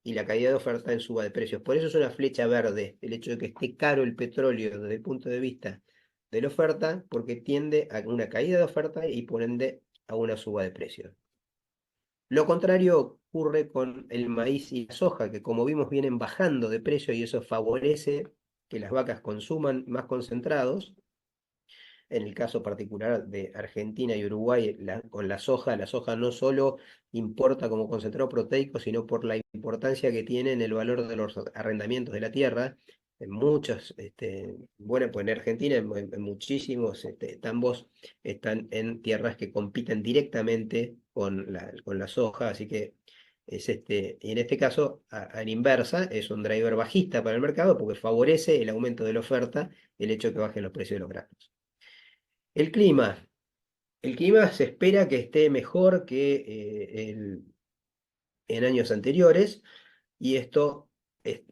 y la caída de oferta en suba de precios. Por eso es una flecha verde el hecho de que esté caro el petróleo desde el punto de vista de la oferta, porque tiende a una caída de oferta y por ende a una suba de precios. Lo contrario ocurre con el maíz y la soja, que como vimos vienen bajando de precio, y eso favorece que las vacas consuman más concentrados. En el caso particular de Argentina y Uruguay, con la soja no solo importa como concentrado proteico, sino por la importancia que tiene en el valor de los arrendamientos de la tierra. En muchos, bueno, pues en Argentina, en muchísimos tambos están en tierras que compiten directamente con la soja, así que y en este caso, a la inversa, es un driver bajista para el mercado, porque favorece el aumento de la oferta, el hecho de que bajen los precios de los granos. El clima. El clima se espera que esté mejor que en años anteriores, y esto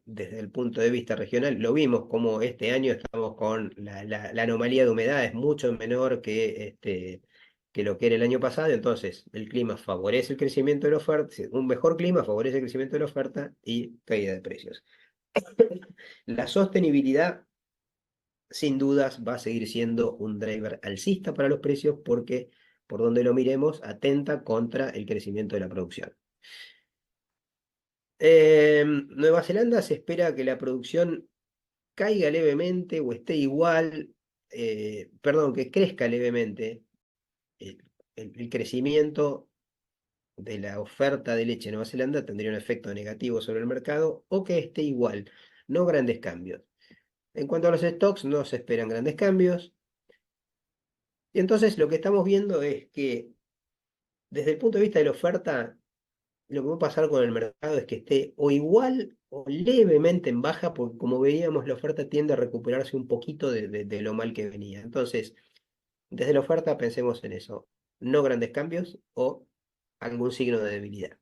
desde el punto de vista regional. Lo vimos como este año estamos con la anomalía de humedad, es mucho menor que lo que era el año pasado. Entonces el clima favorece el crecimiento de la oferta, un mejor clima favorece el crecimiento de la oferta y caída de precios. La sostenibilidad, sin dudas, va a seguir siendo un driver alcista para los precios, porque por donde lo miremos atenta contra el crecimiento de la producción. Nueva Zelanda se espera que la producción caiga levemente o esté igual, perdón, que crezca levemente. El, el crecimiento de la oferta de leche en Nueva Zelanda tendría un efecto negativo sobre el mercado o que esté igual, no grandes cambios. En cuanto a los stocks, no se esperan grandes cambios. Y entonces lo que estamos viendo es que desde el punto de vista de la oferta, lo que va a pasar con el mercado es que esté o igual o levemente en baja, porque como veíamos, la oferta tiende a recuperarse un poquito de lo mal que venía. Entonces, desde la oferta pensemos en eso, no grandes cambios o algún signo de debilidad.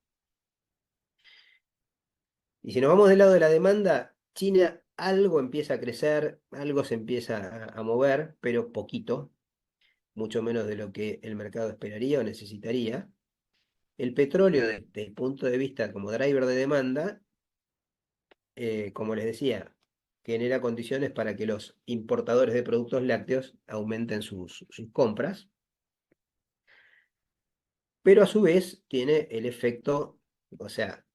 Y si nos vamos del lado de la demanda, China algo empieza a crecer, algo se empieza a mover, pero poquito, mucho menos de lo que el mercado esperaría o necesitaría. El petróleo, desde el punto de vista como driver de demanda, como les decía, genera condiciones para que los importadores de productos lácteos aumenten sus compras, pero a su vez tiene el efecto, o sea,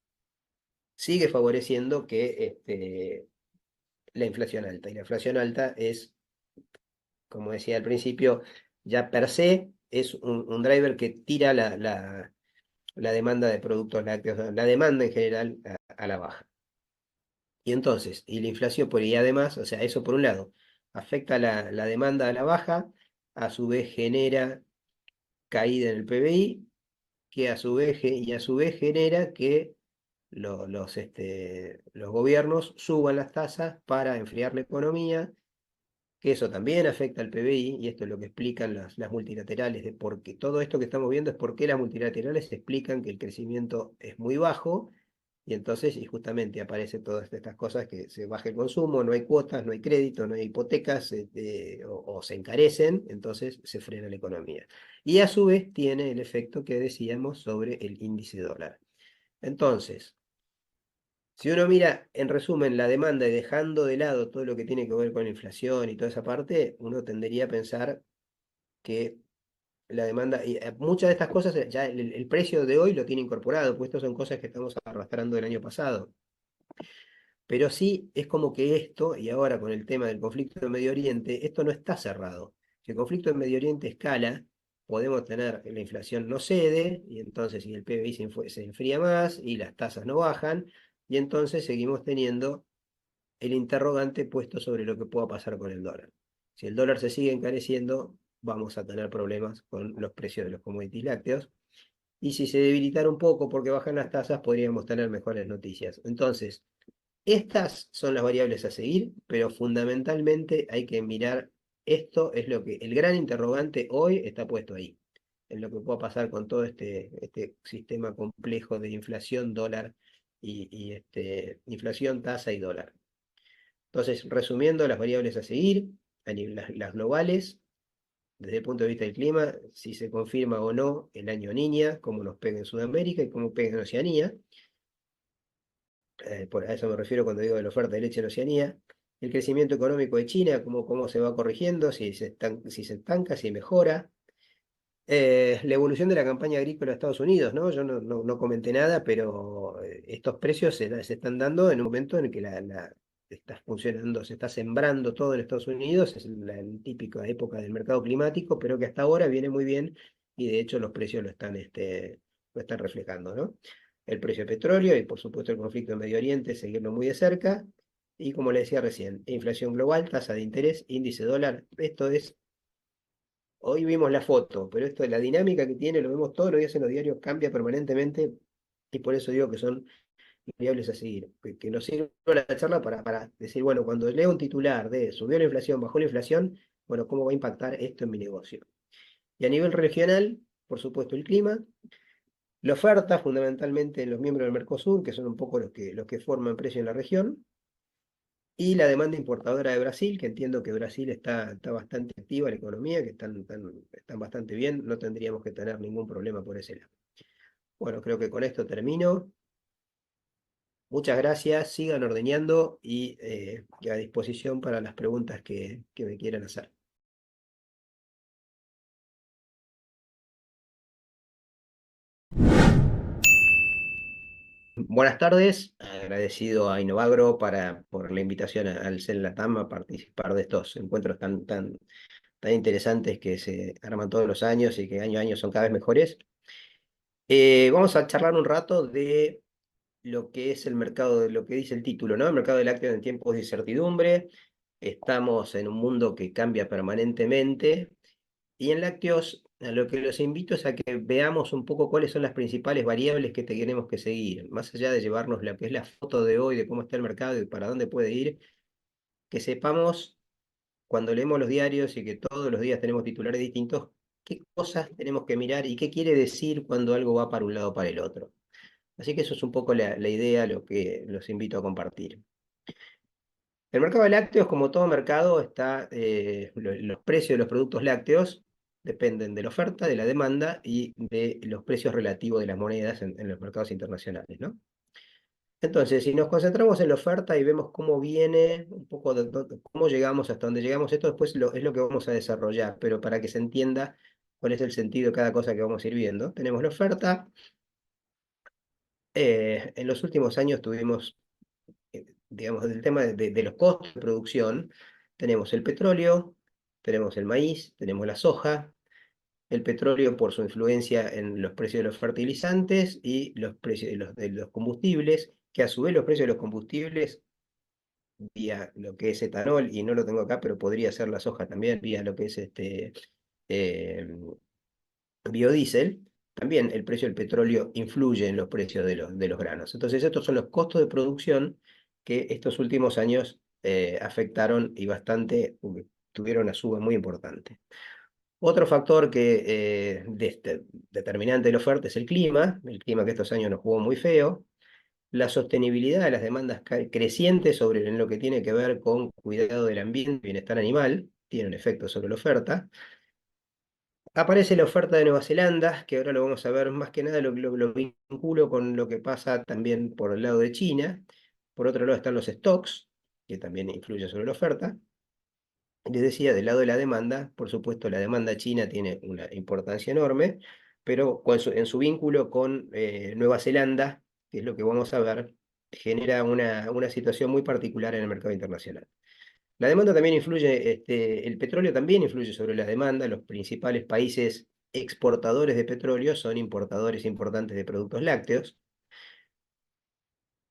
sigue favoreciendo que la inflación alta. Y la inflación alta es, como decía al principio, ya per se es un driver que tira la demanda de productos lácteos, la demanda en general a la baja. Y entonces, y la inflación por y además, o sea, eso por un lado, afecta la demanda a la baja, a su vez genera caída en el PBI, que a su vez, y a su vez genera que los gobiernos suban las tasas para enfriar la economía, que eso también afecta al PBI, y esto es lo que explican las multilaterales, de por qué todo esto que estamos viendo es por qué las multilaterales explican que el crecimiento es muy bajo, y entonces, y justamente aparecen todas estas cosas, que se baja el consumo, no hay cuotas, no hay crédito, no hay hipotecas, o se encarecen, entonces se frena la economía. Y a su vez tiene el efecto que decíamos sobre el índice dólar. Entonces, si uno mira, en resumen, la demanda y dejando de lado todo lo que tiene que ver con la inflación y toda esa parte, uno tendería a pensar que la demanda, y muchas de estas cosas, ya el precio de hoy lo tiene incorporado, pues estas son cosas que estamos arrastrando del año pasado. Pero sí es como que esto, y ahora con el tema del conflicto en Medio Oriente, esto no está cerrado. Si el conflicto en Medio Oriente escala, podemos tener que la inflación no cede, y entonces si el PBI se enfría más y las tasas no bajan, y entonces seguimos teniendo el interrogante puesto sobre lo que pueda pasar con el dólar. Si el dólar se sigue encareciendo, vamos a tener problemas con los precios de los commodities lácteos. Y si se debilitara un poco porque bajan las tasas, podríamos tener mejores noticias. Entonces, estas son las variables a seguir, pero fundamentalmente hay que mirar, esto es lo que el gran interrogante hoy está puesto ahí, en lo que pueda pasar con todo este sistema complejo de inflación, dólar inflación, tasa y dólar. Entonces, resumiendo las variables a seguir, las globales, desde el punto de vista del clima, si se confirma o no el año Niña, cómo nos pega en Sudamérica y cómo pega en Oceanía. A eso me refiero cuando digo de la oferta de leche en Oceanía. El crecimiento económico de China, cómo se va corrigiendo, si se estanca, si mejora. La evolución de la campaña agrícola de Estados Unidos, ¿no? Yo no comenté nada, pero estos precios se están dando en un momento en el que está funcionando, se está sembrando todo en Estados Unidos, es la típica época del mercado climático, pero que hasta ahora viene muy bien y de hecho los precios lo están reflejando, ¿no? El precio del petróleo y por supuesto el conflicto en Medio Oriente, seguirlo muy de cerca. Y como le decía recién, inflación global, tasa de interés, índice dólar, esto es. Hoy vimos la foto, pero esto de la dinámica que tiene, lo vemos todos los días en los diarios, cambia permanentemente, y por eso digo que son variables a seguir. Que nos sirve la charla para decir, bueno, cuando leo un titular de subió la inflación, bajó la inflación, bueno, ¿cómo va a impactar esto en mi negocio? Y a nivel regional, por supuesto, el clima, la oferta, fundamentalmente en los miembros del Mercosur, que son un poco los que forman precio en la región, y la demanda importadora de Brasil, que entiendo que Brasil está bastante activa, la economía, que están bastante bien, no tendríamos que tener ningún problema por ese lado. Bueno, creo que con esto termino. Muchas gracias, sigan ordeñando y a disposición para las preguntas que me quieran hacer. Buenas tardes, agradecido a Innovagro por la invitación al CEL Latam a participar de estos encuentros tan interesantes que se arman todos los años y que año a año son cada vez mejores. Vamos a charlar un rato de lo que es el mercado, de lo que dice el título, ¿no? El mercado de lácteos en tiempos de incertidumbre. Estamos en un mundo que cambia permanentemente y en lácteos, a lo que los invito es a que veamos un poco cuáles son las principales variables que tenemos que seguir. Más allá de llevarnos lo que es la foto de hoy, de cómo está el mercado y para dónde puede ir, que sepamos cuando leemos los diarios y que todos los días tenemos titulares distintos, qué cosas tenemos que mirar y qué quiere decir cuando algo va para un lado o para el otro. Así que eso es un poco la idea, lo que los invito a compartir. El mercado de lácteos, como todo mercado, los precios de los productos lácteos dependen de la oferta, de la demanda y de los precios relativos de las monedas en los mercados internacionales, ¿no? Entonces, si nos concentramos en la oferta y vemos cómo viene, un poco cómo llegamos hasta donde llegamos, esto después es lo que vamos a desarrollar, pero para que se entienda cuál es el sentido de cada cosa que vamos a ir viendo. Tenemos la oferta. En los últimos años tuvimos digamos, del tema de los costos de producción, tenemos el petróleo, tenemos el maíz, tenemos la soja, el petróleo por su influencia en los precios de los fertilizantes y los precios de los combustibles, que a su vez los precios de los combustibles, vía lo que es etanol, y no lo tengo acá, pero podría ser la soja también, vía lo que es eh, biodiesel, también el precio del petróleo influye en los precios de los granos. Entonces, estos son los costos de producción que estos últimos años afectaron y bastante, tuvieron una suba muy importante. Otro factor que determinante de la oferta es el clima que estos años nos jugó muy feo, la sostenibilidad de las demandas crecientes sobre en lo que tiene que ver con cuidado del ambiente, bienestar animal, tiene un efecto sobre la oferta. Aparece la oferta de Nueva Zelanda, que ahora lo vamos a ver más que nada, lo vinculo con lo que pasa también por el lado de China. Por otro lado están los stocks, que también influyen sobre la oferta. Les decía, del lado de la demanda, por supuesto, la demanda china tiene una importancia enorme, pero en su vínculo con Nueva Zelanda, que es lo que vamos a ver, genera una situación muy particular en el mercado internacional. La demanda también influye, el petróleo también influye sobre la demanda. Los principales países exportadores de petróleo son importadores importantes de productos lácteos.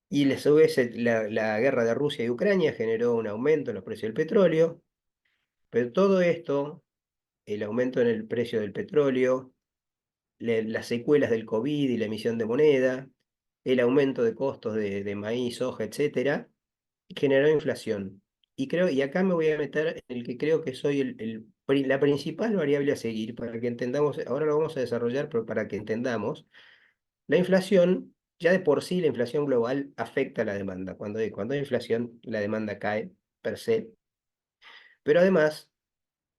Y a su vez la guerra de Rusia y Ucrania generó un aumento en los precios del petróleo. Pero todo esto, el aumento en el precio del petróleo, las secuelas del COVID y la emisión de moneda, el aumento de costos de maíz, soja, etcétera, generó inflación. Y acá me voy a meter en el que creo que soy la principal variable a seguir para que entendamos, ahora lo vamos a desarrollar, pero para que entendamos, la inflación, ya de por sí la inflación global afecta a la demanda. Cuando hay inflación, la demanda cae per se. Pero además,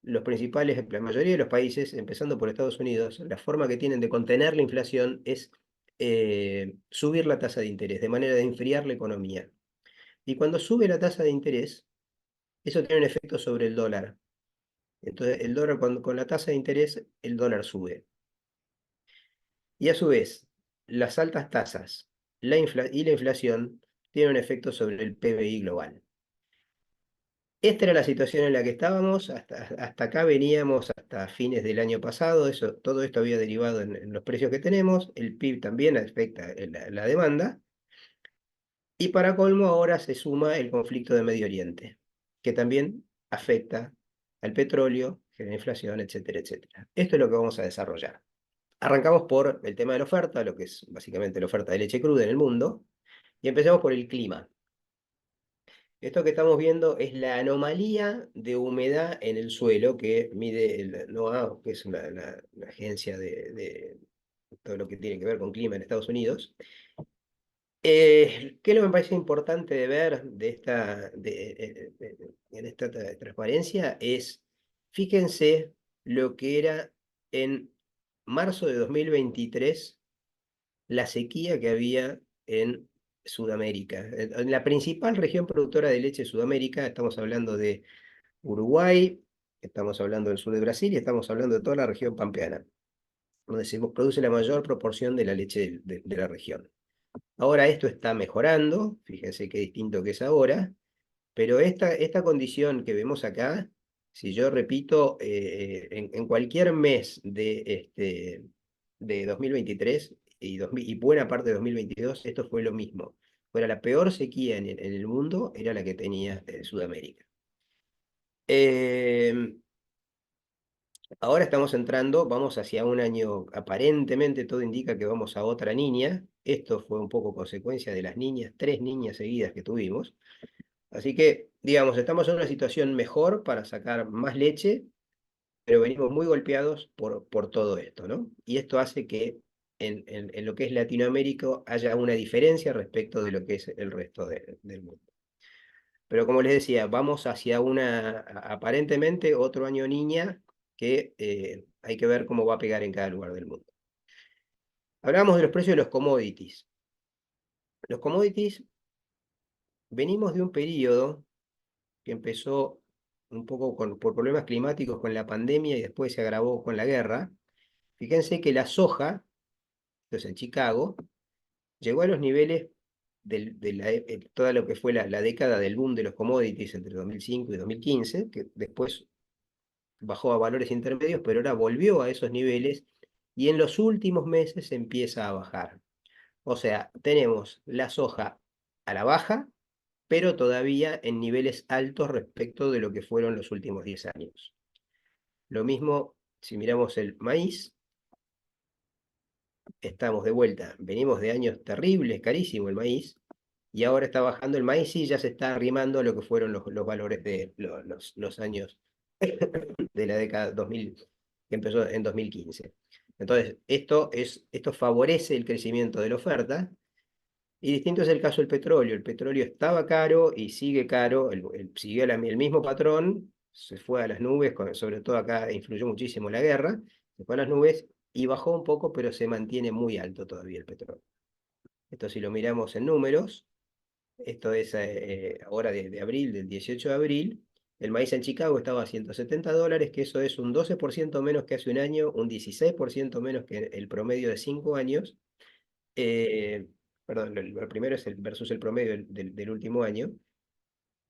la mayoría de los países, empezando por Estados Unidos, la forma que tienen de contener la inflación es subir la tasa de interés, de manera de enfriar la economía. Y cuando sube la tasa de interés, eso tiene un efecto sobre el dólar. Entonces, el dólar con la tasa de interés, el dólar sube. Y a su vez, las altas tasas y la inflación tienen un efecto sobre el PBI global. Esta era la situación en la que estábamos, hasta acá veníamos hasta fines del año pasado, todo esto había derivado en los precios que tenemos, el PIB también afecta la demanda, y para colmo ahora se suma el conflicto de Medio Oriente, que también afecta al petróleo, genera inflación, etcétera, etcétera. Esto es lo que vamos a desarrollar. Arrancamos por el tema de la oferta, lo que es básicamente la oferta de leche cruda en el mundo, y empezamos por el clima. Esto que estamos viendo es la anomalía de humedad en el suelo que mide el NOAA, que es la agencia de todo lo que tiene que ver con clima en Estados Unidos. ¿Qué es lo que me parece importante de ver en esta transparencia? Fíjense lo que era en marzo de 2023 la sequía que había en Sudamérica. En la principal región productora de leche de Sudamérica, estamos hablando de Uruguay, estamos hablando del sur de Brasil y estamos hablando de toda la región pampeana, donde se produce la mayor proporción de la leche de la región. Ahora esto está mejorando, fíjense qué distinto que es ahora, pero esta condición que vemos acá, si yo repito, en cualquier mes de 2023 y buena parte de 2022, esto fue lo mismo. Fuera la peor sequía en el mundo, era la que tenía Sudamérica. Eh, Ahora estamos entrando, vamos hacia un año, aparentemente todo indica que vamos a otra niña. Esto fue un poco consecuencia de las niñas, 3 niñas seguidas que tuvimos. Así que, digamos, estamos en una situación mejor para sacar más leche, pero venimos muy golpeados por todo esto, ¿no? Y esto hace que en lo que es Latinoamérica haya una diferencia respecto de lo que es el resto del mundo. Pero como les decía, vamos hacia aparentemente otro año niña que hay que ver cómo va a pegar en cada lugar del mundo. Hablamos de los precios de los commodities. Los commodities, venimos de un periodo que empezó un poco por problemas climáticos con la pandemia y después se agravó con la guerra. Fíjense que la soja, entonces en Chicago, llegó a los niveles toda lo que fue la década del boom de los commodities entre 2005 y 2015, que después bajó a valores intermedios, pero ahora volvió a esos niveles y en los últimos meses empieza a bajar. O sea, tenemos la soja a la baja, pero todavía en niveles altos respecto de lo que fueron los últimos 10 años. Lo mismo si miramos el maíz, estamos de vuelta, venimos de años terribles, carísimo el maíz, y ahora está bajando el maíz y ya se está arrimando a lo que fueron los valores de los años de la década 2000, que empezó en 2015. Entonces, esto favorece el crecimiento de la oferta, y distinto es el caso del petróleo. El petróleo estaba caro y sigue caro, siguió el mismo patrón, se fue a las nubes, sobre todo acá influyó muchísimo la guerra, se fue a las nubes y bajó un poco, pero se mantiene muy alto todavía el petróleo. Esto si lo miramos en números, esto es ahora de abril, del 18 de abril, el maíz en Chicago estaba a $170, que eso es un 12% menos que hace un año, un 16% menos que el promedio de 5 años. eh, Perdón, el primero es versus el promedio del último año,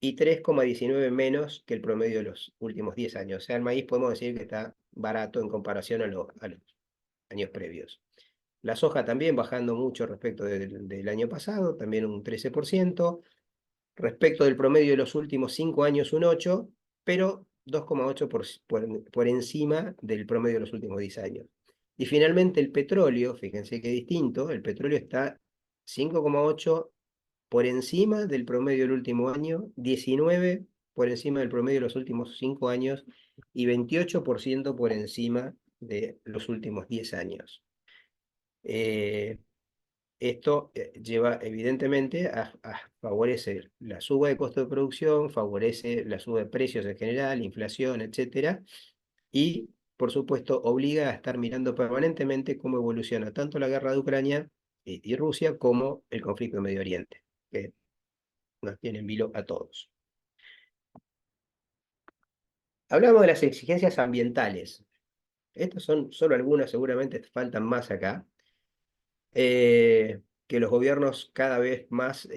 y 3,19 menos que el promedio de los últimos 10 años. O sea, el maíz podemos decir que está barato en comparación a los años previos. La soja también bajando mucho respecto del año pasado, también un 13%. Respecto del promedio de los últimos 5 años, un 8, pero 2,8 por encima del promedio de los últimos 10 años. Y finalmente el petróleo, fíjense qué distinto, el petróleo está 5,8 por encima del promedio del último año, 19 por encima del promedio de los últimos 5 años y 28% por encima de los últimos 10 años. Eh, Esto lleva evidentemente a favorecer la suba de costo de producción, favorece la suba de precios en general, inflación, etcétera, y por supuesto obliga a estar mirando permanentemente cómo evoluciona tanto la guerra de Ucrania y Rusia como el conflicto en Medio Oriente, que nos tiene en vilo a todos. Hablamos de las exigencias ambientales. Estas son solo algunas, seguramente faltan más acá. Que los gobiernos cada vez más,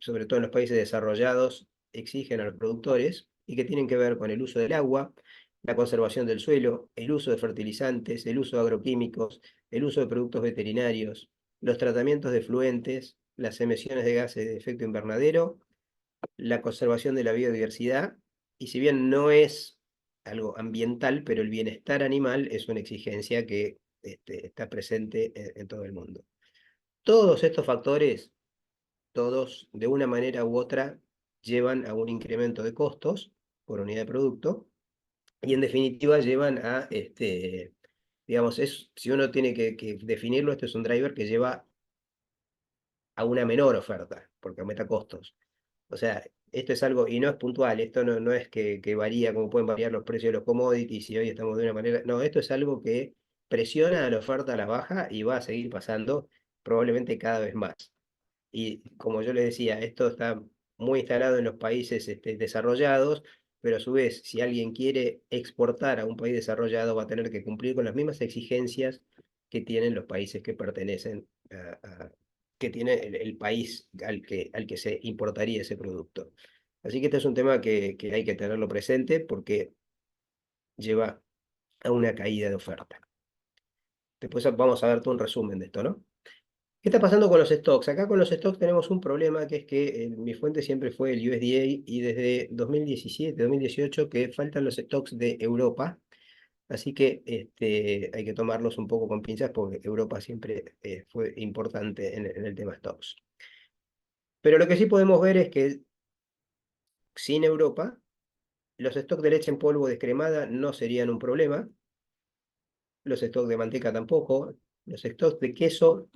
sobre todo en los países desarrollados, exigen a los productores y que tienen que ver con el uso del agua, la conservación del suelo, el uso de fertilizantes, el uso de agroquímicos, el uso de productos veterinarios, los tratamientos de efluentes, las emisiones de gases de efecto invernadero, la conservación de la biodiversidad, y si bien no es algo ambiental, pero el bienestar animal es una exigencia que está presente en todo el mundo. Todos estos factores, todos de una manera u otra, llevan a un incremento de costos por unidad de producto y en definitiva llevan a, digamos, si uno tiene que definirlo, este es un driver que lleva a una menor oferta porque aumenta costos. O sea, esto es algo, y no es puntual, esto no es que varía como pueden variar los precios de los commodities y hoy estamos de una manera, no, esto es algo que presiona a la oferta a la baja y va a seguir pasando probablemente cada vez más. Y como yo les decía, esto está muy instalado en los países desarrollados, pero a su vez, si alguien quiere exportar a un país desarrollado, va a tener que cumplir con las mismas exigencias que tienen los países que pertenecen que tiene el país al que se importaría ese producto. Así que este es un tema que hay que tenerlo presente porque lleva a una caída de oferta. Después vamos a darte un resumen de esto, ¿no? ¿Qué está pasando con los stocks? Acá con los stocks tenemos un problema que es que mi fuente siempre fue el USDA y desde 2017, 2018 que faltan los stocks de Europa. Así que hay que tomarlos un poco con pinzas porque Europa siempre fue importante en el tema stocks. Pero lo que sí podemos ver es que sin Europa, los stocks de leche en polvo descremada no serían un problema, los stocks de manteca tampoco, los stocks de queso,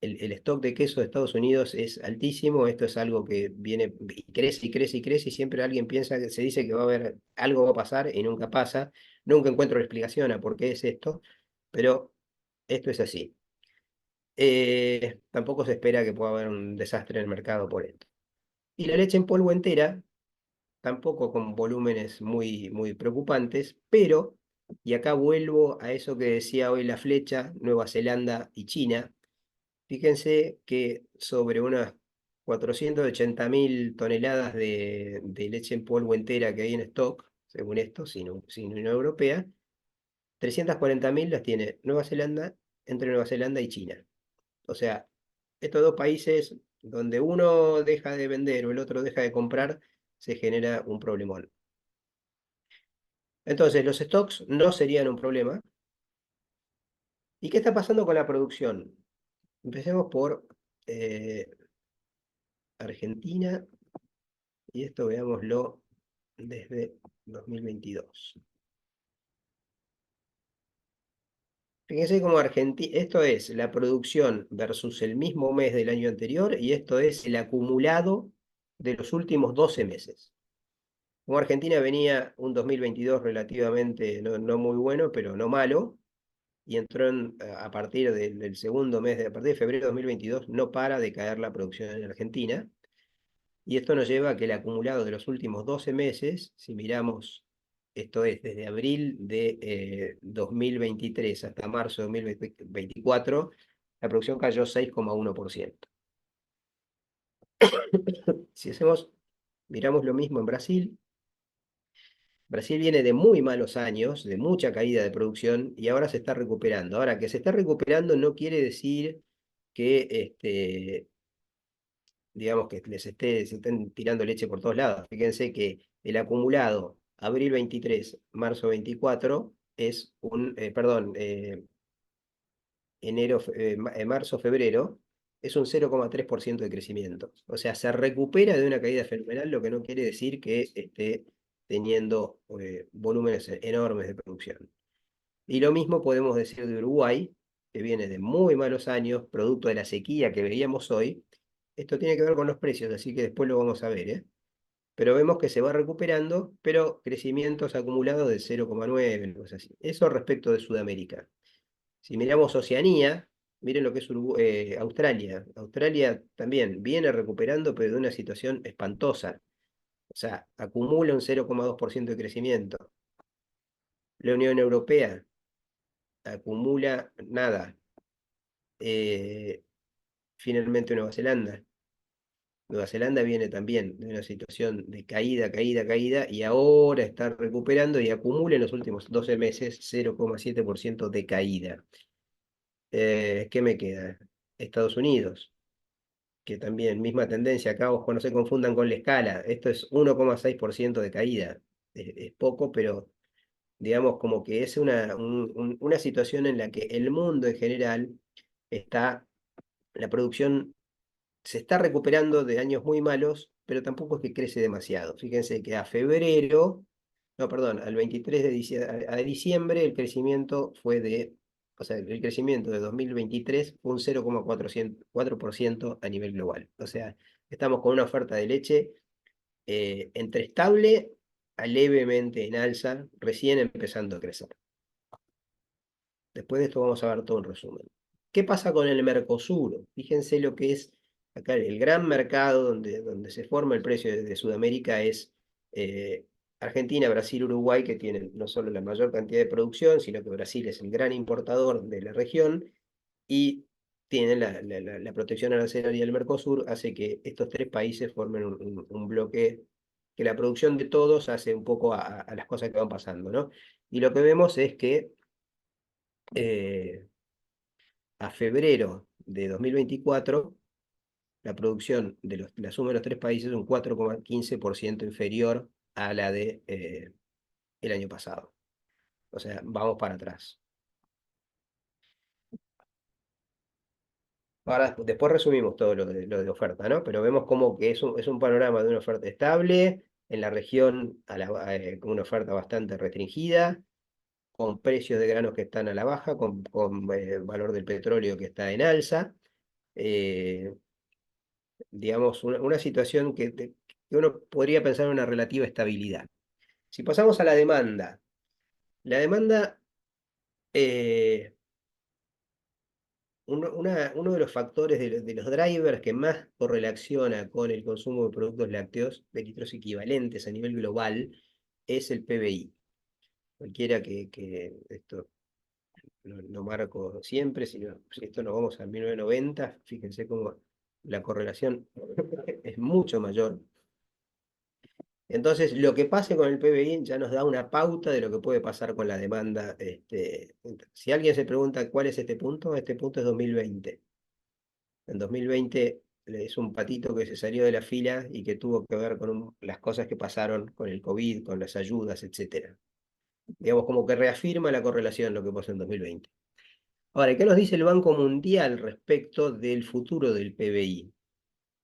el stock de queso de Estados Unidos es altísimo, esto es algo que viene y crece y crece y crece y siempre alguien piensa que se dice que va a haber algo va a pasar y nunca pasa, nunca encuentro la explicación a por qué es esto, pero esto es así. Tampoco se espera que pueda haber un desastre en el mercado por esto. Y la leche en polvo entera, tampoco con volúmenes muy preocupantes, pero, y acá vuelvo a eso que decía hoy la flecha, Nueva Zelanda y China, fíjense que sobre unas 480.000 toneladas de leche en polvo entera que hay en stock, según esto, sin Unión Europea, 340.000 las tiene Nueva Zelanda, entre Nueva Zelanda y China. O sea, estos dos países donde uno deja de vender o el otro deja de comprar, se genera un problemón. Entonces, los stocks no serían un problema. ¿Y qué está pasando con la producción? Empecemos por eh, Argentina, y esto veámoslo desde 2022. Fíjense cómo Argentina, esto es la producción versus el mismo mes del año anterior, y esto es el acumulado de los últimos 12 meses. Como Argentina venía un 2022 relativamente no muy bueno, pero no malo, y entró a partir del segundo mes, a partir de febrero de 2022, no para de caer la producción en Argentina. Y esto nos lleva a que el acumulado de los últimos 12 meses, si miramos, esto es desde abril de 2023 hasta marzo de 2024, la producción cayó 6,1%. Si miramos lo mismo en Brasil, Brasil viene de muy malos años, de mucha caída de producción y ahora se está recuperando. Ahora, que se está recuperando no quiere decir que, digamos, que se estén tirando leche por todos lados. Fíjense que el acumulado abril 23, marzo 24 es perdón, marzo, febrero, es un 0,3% de crecimiento. O sea, se recupera de una caída fenomenal, lo que no quiere decir que esté teniendo volúmenes enormes de producción. Y lo mismo podemos decir de Uruguay, que viene de muy malos años, producto de la sequía que veíamos hoy. Esto tiene que ver con los precios, así que después lo vamos a ver, ¿eh? Pero vemos que se va recuperando, pero crecimientos acumulados de 0,9, cosas así. Eso respecto de Sudamérica. Si miramos Oceanía, miren lo que es Australia. Australia también viene recuperando, pero de una situación espantosa. O sea, acumula un 0,2% de crecimiento. La Unión Europea acumula nada. Eh, Finalmente Nueva Zelanda. Nueva Zelanda viene también de una situación de caída, caída, caída, y ahora está recuperando y acumula en los últimos 12 meses 0,7% de caída. ¿Qué me queda? Estados Unidos, que también, misma tendencia, acá ojo, no se confundan con la escala, esto es 1,6% de caída. Es poco, pero digamos como que es una situación en la que el mundo en general está, la producción se está recuperando de años muy malos, pero tampoco es que crece demasiado. Fíjense que a febrero, no, perdón, al 23 de diciembre, a diciembre el crecimiento fue o sea, el crecimiento de 2023 fue un 0,4% a nivel global. O sea, estamos con una oferta de leche entre estable a levemente en alza, recién empezando a crecer. Después de esto vamos a ver todo un resumen. ¿Qué pasa con el Mercosur? Fíjense lo que es acá el gran mercado donde se forma el precio de Sudamérica es Argentina, Brasil, Uruguay, que tienen no solo la mayor cantidad de producción, sino que Brasil es el gran importador de la región, y tienen la protección arancelaria del Mercosur, hace que estos tres países formen un bloque que la producción de todos hace un poco a las cosas que van pasando, ¿no? Y lo que vemos es que eh, a febrero de 2024 la producción de la suma de los tres países es un 4,15% inferior a la de el año pasado. O sea, vamos para atrás. Ahora, después resumimos todo lo de oferta, ¿no? Pero vemos como que es un panorama de una oferta estable, en la región con una oferta bastante restringida, con precios de granos que están a la baja, con valor del petróleo que está en alza. eh, digamos, una situación que uno podría pensar en una relativa estabilidad. Si pasamos a la demanda, eh, uno de los factores de los drivers que más correlaciona con el consumo de productos lácteos de litros equivalentes a nivel global es el PBI. Cualquiera que esto lo marco siempre, si esto nos vamos a 1990, fíjense cómo la correlación es mucho mayor. Entonces, lo que pase con el PBI ya nos da una pauta de lo que puede pasar con la demanda. Si alguien se pregunta cuál es este punto es 2020. En 2020 es un patito que se salió de la fila y que tuvo que ver con las cosas que pasaron con el COVID, con las ayudas, etcétera. Digamos, como que reafirma la correlación lo que pasó en 2020. Ahora, ¿qué nos dice el Banco Mundial respecto del futuro del PBI?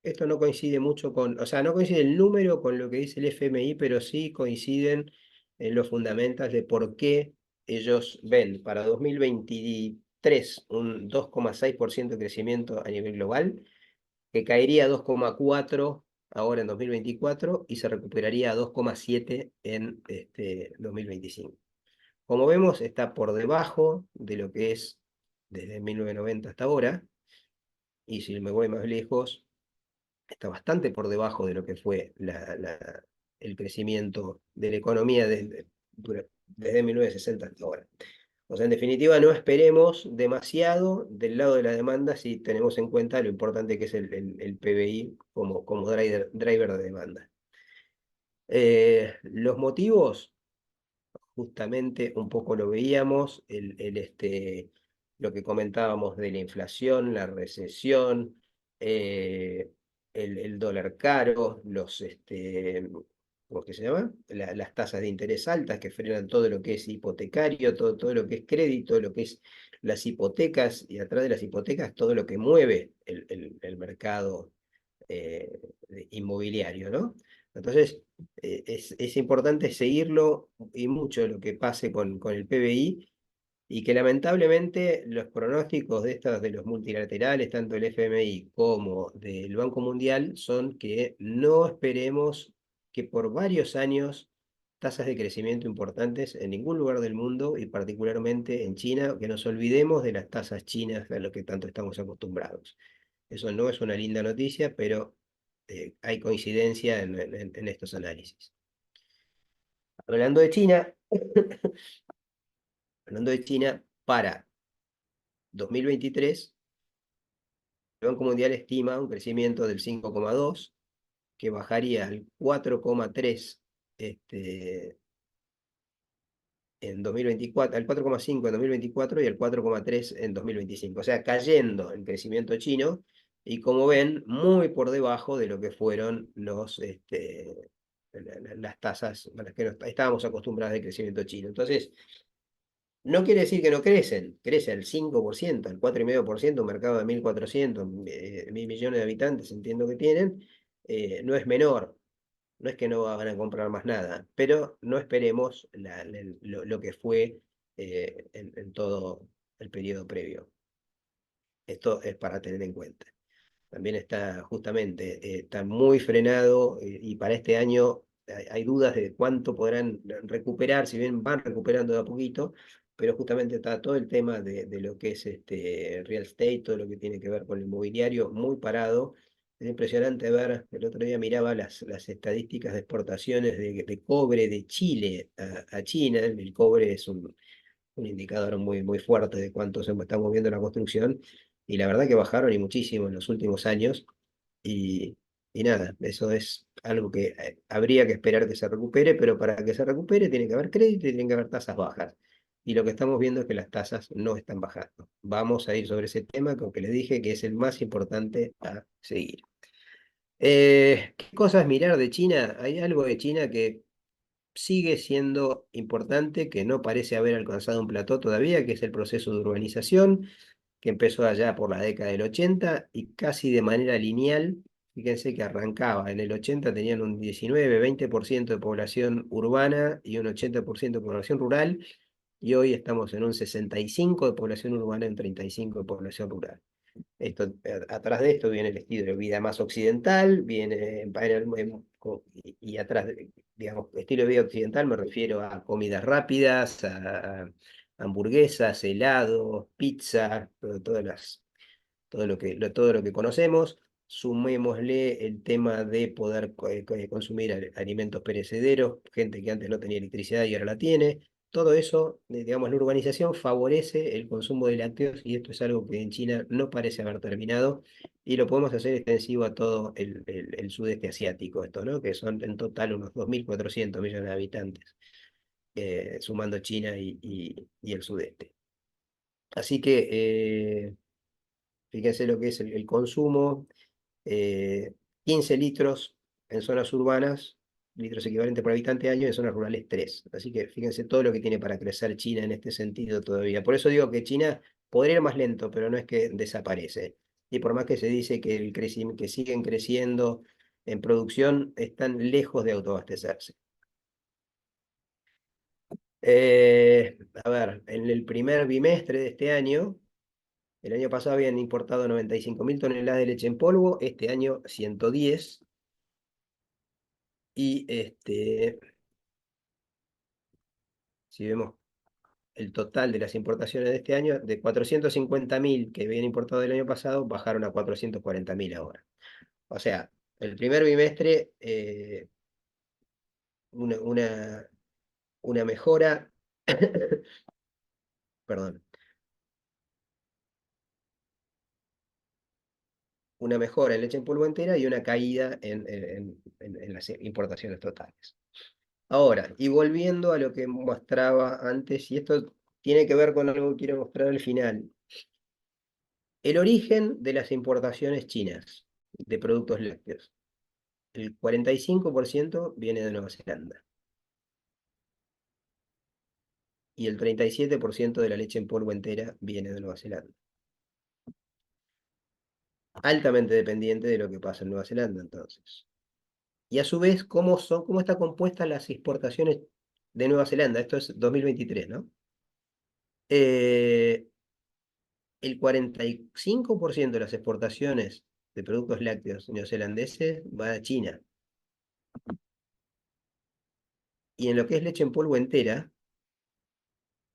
Esto no coincide mucho o sea, no coincide el número con lo que dice el FMI, pero sí coinciden en los fundamentals de por qué ellos ven para 2023 un 2,6% de crecimiento a nivel global, que caería a 2,4 ahora en 2024 y se recuperaría a 2,7 en 2025. Como vemos, está por debajo de lo que es desde 1990 hasta ahora, y si me voy más lejos, está bastante por debajo de lo que fue el crecimiento de la economía desde 1960 hasta ahora. O sea, en definitiva, no esperemos demasiado del lado de la demanda si tenemos en cuenta lo importante que es el PBI como driver de demanda. Los motivos, justamente un poco lo veíamos, lo que comentábamos de la inflación, la recesión, eh, el dólar caro, ¿cómo es que se llama? Las tasas de interés altas que frenan todo lo que es hipotecario, todo lo que es crédito, lo que es las hipotecas, y atrás de las hipotecas todo lo que mueve el mercado inmobiliario, ¿no? Entonces, es importante seguirlo y mucho lo que pase con el PBI y que lamentablemente los pronósticos de los multilaterales, tanto el FMI como del Banco Mundial, son que no esperemos que por varios años tasas de crecimiento importantes en ningún lugar del mundo y particularmente en China, que nos olvidemos de las tasas chinas a lo que tanto estamos acostumbrados. Eso no es una linda noticia, pero hay coincidencia en estos análisis. Hablando de China, hablando de China, para 2023, el Banco Mundial estima un crecimiento del 5,2, que bajaría al 4,3 en 2024, al 4,5 en 2024 y al 4,3 en 2025. O sea, cayendo el crecimiento chino y como ven, muy por debajo de lo que fueron las tasas a las que estábamos acostumbrados de crecimiento chino. Entonces, no quiere decir que no crecen, crece al 5%, al 4,5%, un mercado de 1.400, 1.000 millones de habitantes, entiendo que tienen, no es menor. No es que no van a comprar más nada, pero no esperemos lo que fue en todo el periodo previo. Esto es para tener en cuenta. También está justamente, está muy frenado y para este año hay dudas de cuánto podrán recuperar, si bien van recuperando de a poquito, pero justamente está todo el tema de lo que es real estate, todo lo que tiene que ver con el inmobiliario, muy parado. Es impresionante ver, el otro día miraba las estadísticas de exportaciones de cobre de Chile a China. El cobre es un indicador muy, muy fuerte de cuánto se está moviendo la construcción Y la verdad que bajaron y muchísimo en los últimos años. Y, y nada, eso es algo que habría que esperar que se recupere, pero para que se recupere tiene que haber crédito y tiene que haber tasas bajas. Y lo que estamos viendo es que las tasas no están bajando. Vamos a ir sobre ese tema, que aunque les dije que es el más importante a seguir. ¿Qué cosas mirar de China? Hay algo de China que sigue siendo importante, que no parece haber alcanzado un plató todavía, que es el proceso de urbanización, que empezó allá por la década del 80 y casi de manera lineal. Fíjense que arrancaba en el 80, tenían un 19-20% de población urbana y un 80% de población rural, y hoy estamos en un 65% de población urbana y un 35% de población rural. Atrás de esto viene el estilo de vida más occidental, viene y atrás, digamos, estilo de vida occidental me refiero a comidas rápidas, a hamburguesas, helados, pizza, todo lo que conocemos. Sumémosle el tema de poder consumir alimentos perecederos, gente que antes no tenía electricidad y ahora la tiene. Todo eso, digamos, la urbanización favorece el consumo de lácteos y esto es algo que en China no parece haber terminado y lo podemos hacer extensivo a todo el sudeste asiático, esto, ¿no? Que son en total unos 2.400 millones de habitantes, sumando China y el sudeste. Así que fíjense lo que es el consumo, 15 litros en zonas urbanas, litros equivalentes por habitante año, en zonas rurales 3. Así que fíjense todo lo que tiene para crecer China en este sentido todavía. Por eso digo que China podría ir más lento, pero no es que desaparece. Y por más que se dice que, que siguen creciendo en producción, están lejos de autoabastecerse. A ver, en el primer bimestre de este año, el año pasado habían importado 95.000 toneladas de leche en polvo, este año 110. Y si vemos el total de las importaciones de este año, de 450.000 que habían importado el año pasado, bajaron a 440.000 ahora. O sea, el primer bimestre, una, una, una mejora, perdón, una mejora en leche en polvo entera y una caída en las importaciones totales. Ahora, y volviendo a lo que mostraba antes, y esto tiene que ver con algo que quiero mostrar al final, el origen de las importaciones chinas de productos lácteos. El 45% viene de Nueva Zelanda y el 37% de la leche en polvo entera viene de Nueva Zelanda. Altamente dependiente de lo que pasa en Nueva Zelanda, entonces. Y a su vez, ¿cómo están compuestas las exportaciones de Nueva Zelanda? Esto es 2023, ¿no? Eh, el 45% de las exportaciones de productos lácteos neozelandeses va a China. Y en lo que es leche en polvo entera,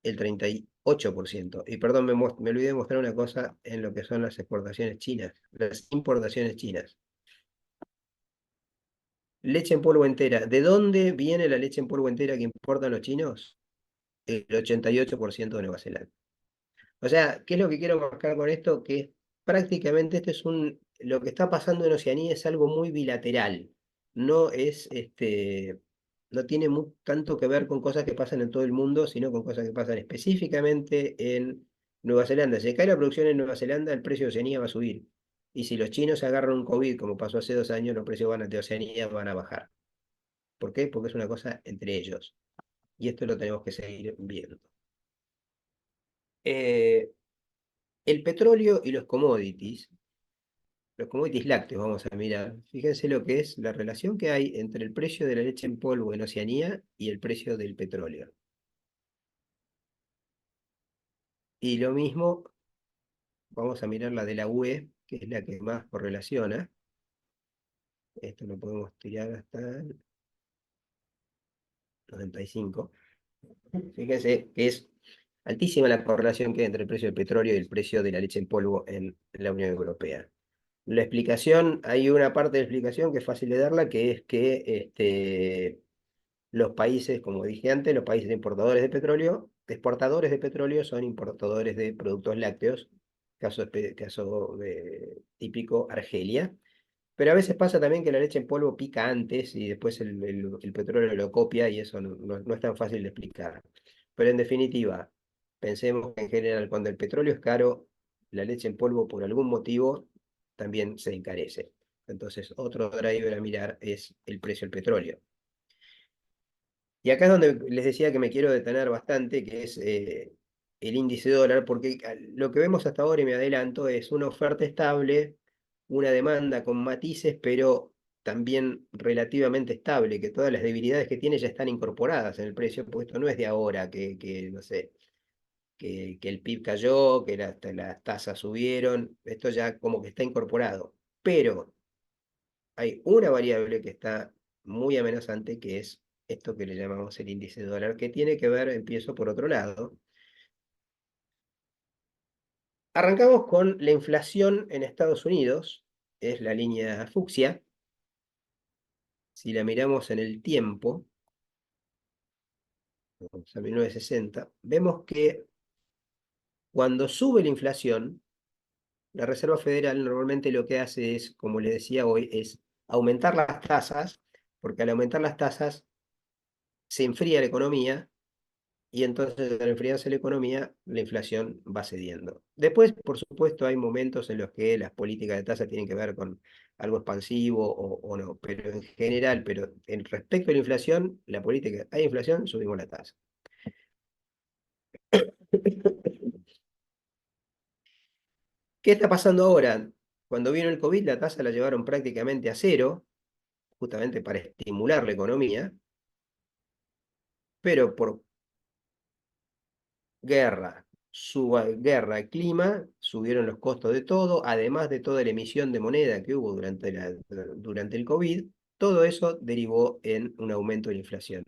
el 38%. Y perdón, me olvidé de mostrar una cosa en lo que son las exportaciones chinas, las importaciones chinas. Leche en polvo entera. ¿De dónde viene la leche en polvo entera que importan los chinos? El 88% de Nueva Zelanda. O sea, ¿qué es lo que quiero marcar con esto? Que prácticamente lo que está pasando en Oceanía es algo muy bilateral. No es, no tiene tanto que ver con cosas que pasan en todo el mundo, sino con cosas que pasan específicamente en Nueva Zelanda. Si cae la producción en Nueva Zelanda, el precio de Oceanía va a subir. Y si los chinos agarran un COVID, como pasó hace 2 años, los precios de Oceanía van a bajar. ¿Por qué? Porque es una cosa entre ellos. Y esto lo tenemos que seguir viendo. Eh, el petróleo y los commodities lácteos, vamos a mirar. Fíjense lo que es la relación que hay entre el precio de la leche en polvo en Oceanía y el precio del petróleo. Y lo mismo, vamos a mirar la de la UE, que es la que más correlaciona. Esto lo podemos tirar hasta el 95. Fíjense que es altísima la correlación que hay entre el precio del petróleo y el precio de la leche en polvo en la Unión Europea. La explicación, hay una parte de la explicación que es fácil de darla, que es que los países, como dije antes, los países importadores de petróleo son importadores de productos lácteos, caso típico, Argelia. Pero a veces pasa también que la leche en polvo pica antes y después el petróleo lo copia y eso no es tan fácil de explicar. Pero en definitiva, pensemos que en general cuando el petróleo es caro, la leche en polvo por algún motivo también se encarece. Entonces, otro driver a mirar es el precio del petróleo. Y acá es donde les decía que me quiero detener bastante, que es el índice dólar, porque lo que vemos hasta ahora, y me adelanto, es una oferta estable, una demanda con matices, pero también relativamente estable, que todas las debilidades que tiene ya están incorporadas en el precio, porque esto no es de ahora, no sé, que el PIB cayó, que las tasas subieron, esto ya como que está incorporado. Pero hay una variable que está muy amenazante, que es esto que le llamamos el índice dólar, que tiene que ver, empiezo por otro lado. Arrancamos con la inflación en Estados Unidos, es la línea fucsia. Si la miramos en el tiempo, vamos a 1960, vemos que cuando sube la inflación, la Reserva Federal normalmente lo que hace es, como les decía hoy, es aumentar las tasas, porque al aumentar las tasas se enfría la economía y entonces al enfriarse la economía, la inflación va cediendo. Después, por supuesto, hay momentos en los que las políticas de tasa tienen que ver con algo expansivo o no, pero en general, pero en respecto a la inflación, la política, hay inflación, subimos la tasa. ¿Qué está pasando ahora? Cuando vino el COVID, la tasa la llevaron prácticamente a cero, justamente para estimular la economía, pero por guerra, clima, subieron los costos de todo, además de toda la emisión de moneda que hubo durante el COVID, todo eso derivó en un aumento de la inflación.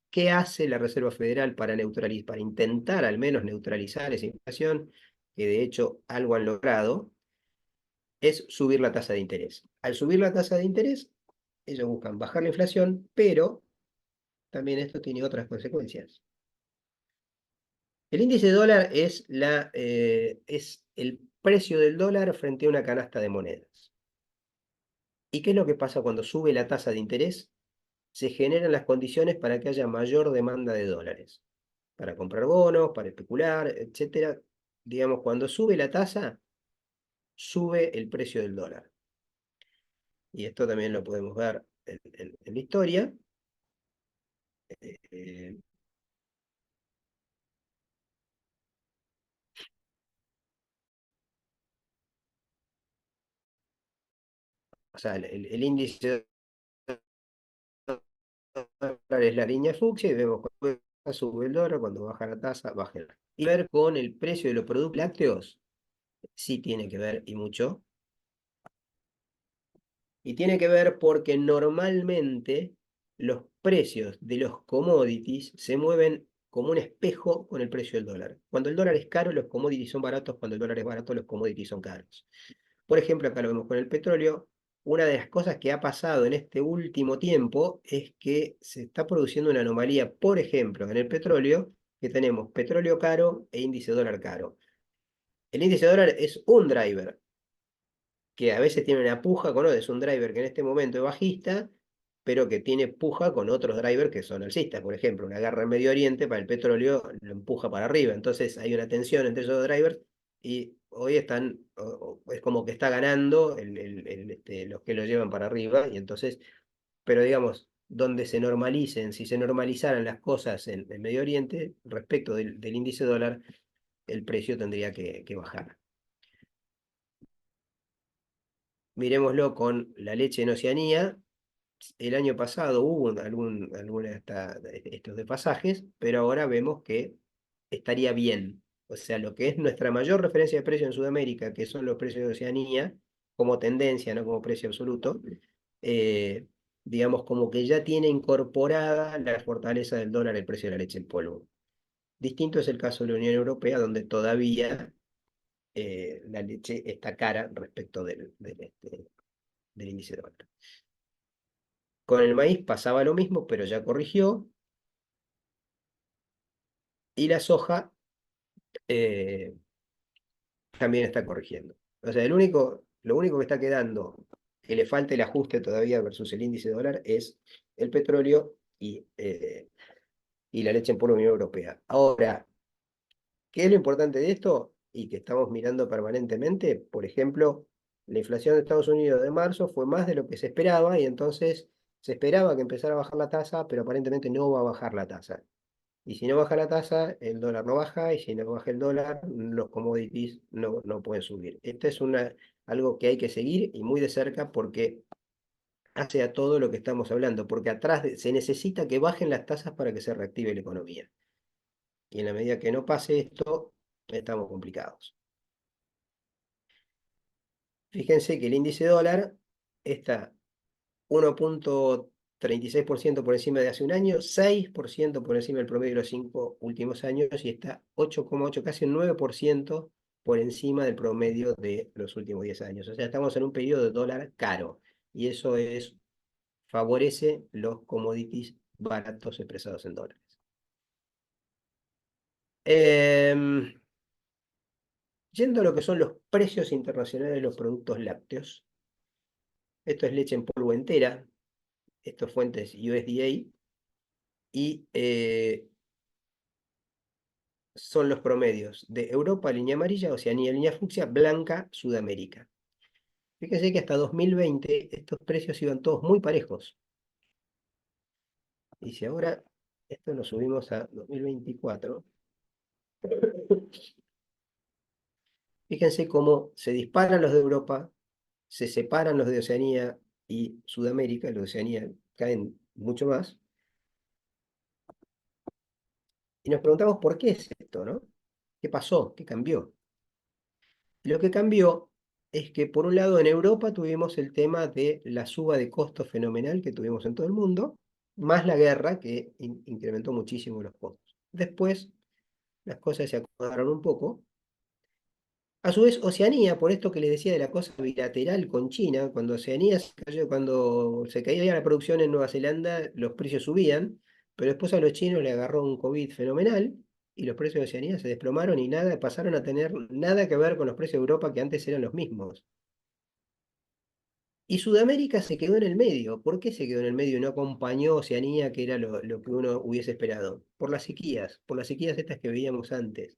¿Qué hace la Reserva Federal para intentar al menos neutralizar esa inflación? Que de hecho algo han logrado, es subir la tasa de interés. Al subir la tasa de interés, ellos buscan bajar la inflación, pero también esto tiene otras consecuencias. El índice de dólar es el precio del dólar frente a una canasta de monedas. ¿Y qué es lo que pasa cuando sube la tasa de interés? Se generan las condiciones para que haya mayor demanda de dólares, para comprar bonos, para especular, etcétera. Digamos, cuando sube la tasa, sube el precio del dólar. Y esto también lo podemos ver en la historia. Eh, o sea, el índice es la línea fucsia y vemos cuando sube el dólar, cuando baja la tasa, baja el. Y ver con el precio de los productos lácteos, sí tiene que ver y mucho. Y tiene que ver porque normalmente los precios de los commodities se mueven como un espejo con el precio del dólar. Cuando el dólar es caro, los commodities son baratos; cuando el dólar es barato, los commodities son caros. Por ejemplo, acá lo vemos con el petróleo. Una de las cosas que ha pasado en este último tiempo es que se está produciendo una anomalía, por ejemplo, en el petróleo, que tenemos petróleo caro e índice dólar caro. El índice dólar es un driver, que a veces tiene una puja con otro, es un driver que en este momento es bajista, pero que tiene puja con otros drivers que son alcistas. Por ejemplo, una guerra en Medio Oriente para el petróleo lo empuja para arriba. Entonces hay una tensión entre esos dos drivers y hoy es como que está ganando los que lo llevan para arriba. Y entonces, pero digamos, donde se normalicen, si se normalizaran las cosas en Medio Oriente respecto del índice dólar, el precio tendría que bajar. Miremoslo con la leche en Oceanía. El año pasado hubo alguna de estos desfasajes, pero ahora vemos que estaría bien. O sea, lo que es nuestra mayor referencia de precio en Sudamérica, que son los precios de Oceanía, como tendencia, no como precio absoluto, eh, digamos como que ya tiene incorporada la fortaleza del dólar el precio de la leche en polvo. Distinto es el caso de la Unión Europea, donde todavía la leche está cara respecto del índice de dólar. Con el maíz pasaba lo mismo, pero ya corrigió. Y la soja, eh, también está corrigiendo. O sea, lo único que está quedando que le falta el ajuste todavía versus el índice dólar es el petróleo y la leche en polvo de la Unión Europea. Ahora, ¿qué es lo importante de esto? Y que estamos mirando permanentemente, por ejemplo, la inflación de Estados Unidos de marzo fue más de lo que se esperaba y entonces se esperaba que empezara a bajar la tasa, pero aparentemente no va a bajar la tasa. Y si no baja la tasa, el dólar no baja, y si no baja el dólar, los commodities no pueden subir. Esto es algo que hay que seguir y muy de cerca porque hace a todo lo que estamos hablando, porque se necesita que bajen las tasas para que se reactive la economía. Y en la medida que no pase esto, estamos complicados. Fíjense que el índice dólar está 1,36% por encima de hace un año, 6% por encima del promedio de los 5 últimos años y está 8,8, casi un 9% por encima del promedio de los últimos 10 años. O sea, estamos en un periodo de dólar caro y favorece los commodities baratos expresados en dólares. Em, Yendo a lo que son los precios internacionales de los productos lácteos, esto es leche en polvo entera, esto es fuentes USDA, y son los promedios de Europa, línea amarilla, Oceanía, línea fucsia, blanca, Sudamérica. Fíjense que hasta 2020 estos precios iban todos muy parejos. Y si ahora esto lo subimos a 2024, fíjense cómo se disparan los de Europa, se separan los de Oceanía y Sudamérica, los de Oceanía caen mucho más. Y nos preguntamos por qué es esto, ¿no? ¿Qué pasó? ¿Qué cambió? Lo que cambió es que, por un lado, en Europa tuvimos el tema de la suba de costos fenomenal que tuvimos en todo el mundo, más la guerra que incrementó muchísimo los costos. Después, las cosas se acomodaron un poco. A su vez, Oceanía, por esto que les decía de la cosa bilateral con China, cuando Oceanía se cayó, cuando se caía la producción en Nueva Zelanda, los precios subían, pero después a los chinos le agarró un COVID fenomenal y los precios de Oceanía se desplomaron y nada, pasaron a tener nada que ver con los precios de Europa que antes eran los mismos. Y Sudamérica se quedó en el medio. ¿Por qué se quedó en el medio y no acompañó Oceanía, que era lo que uno hubiese esperado? Por las sequías estas que veíamos antes.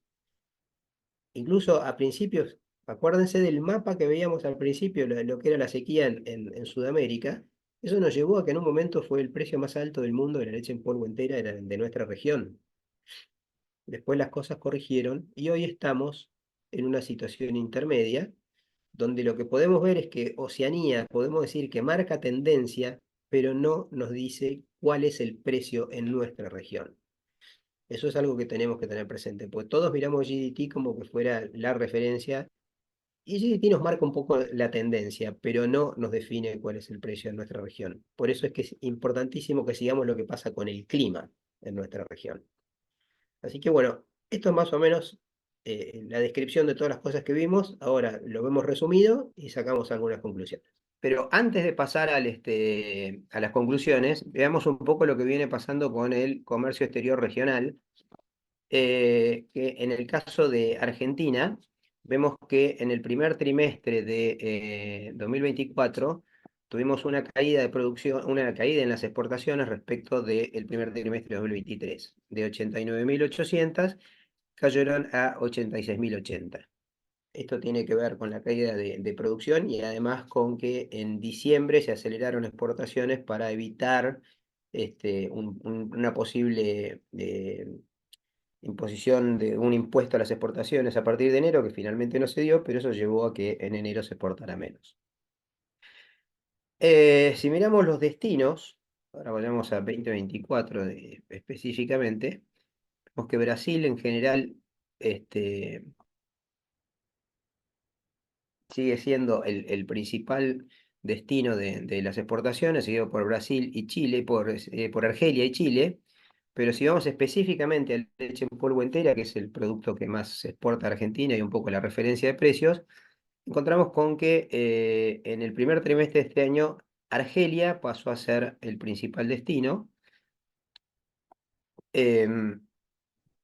Incluso a principios, acuérdense del mapa que veíamos al principio, lo que era la sequía en Sudamérica. Eso nos llevó a que en un momento fue el precio más alto del mundo de la leche en polvo entera, era de nuestra región. Después las cosas corrigieron y hoy estamos en una situación intermedia donde lo que podemos ver es que Oceanía, podemos decir que marca tendencia, pero no nos dice cuál es el precio en nuestra región. Eso es algo que tenemos que tener presente, porque todos miramos GDT como que fuera la referencia, y GDT nos marca un poco la tendencia, pero no nos define cuál es el precio en nuestra región. Por eso es que es importantísimo que sigamos lo que pasa con el clima en nuestra región. Así que bueno, esto es más o menos la descripción de todas las cosas que vimos. Ahora lo vemos resumido y sacamos algunas conclusiones. Pero antes de pasar a las conclusiones, veamos un poco lo que viene pasando con el comercio exterior regional, que en el caso de Argentina, vemos que en el primer trimestre de 2024 tuvimos una caída de producción, una caída en las exportaciones respecto del primer trimestre de 2023. De 89.800 cayeron a 86.080. Esto tiene que ver con la caída de producción y además con que en diciembre se aceleraron exportaciones para evitar una posible imposición de un impuesto a las exportaciones a partir de enero, que finalmente no se dio, pero eso llevó a que en enero se exportara menos. Si miramos los destinos, ahora volvemos a 2024 específicamente, vemos que Brasil en general este, sigue siendo el principal destino de las exportaciones, seguido por Brasil y Chile, por Argelia y Chile. Pero si vamos específicamente a la leche en polvo entera, que es el producto que más se exporta a Argentina y un poco la referencia de precios, encontramos con que en el primer trimestre de este año Argelia pasó a ser el principal destino, em,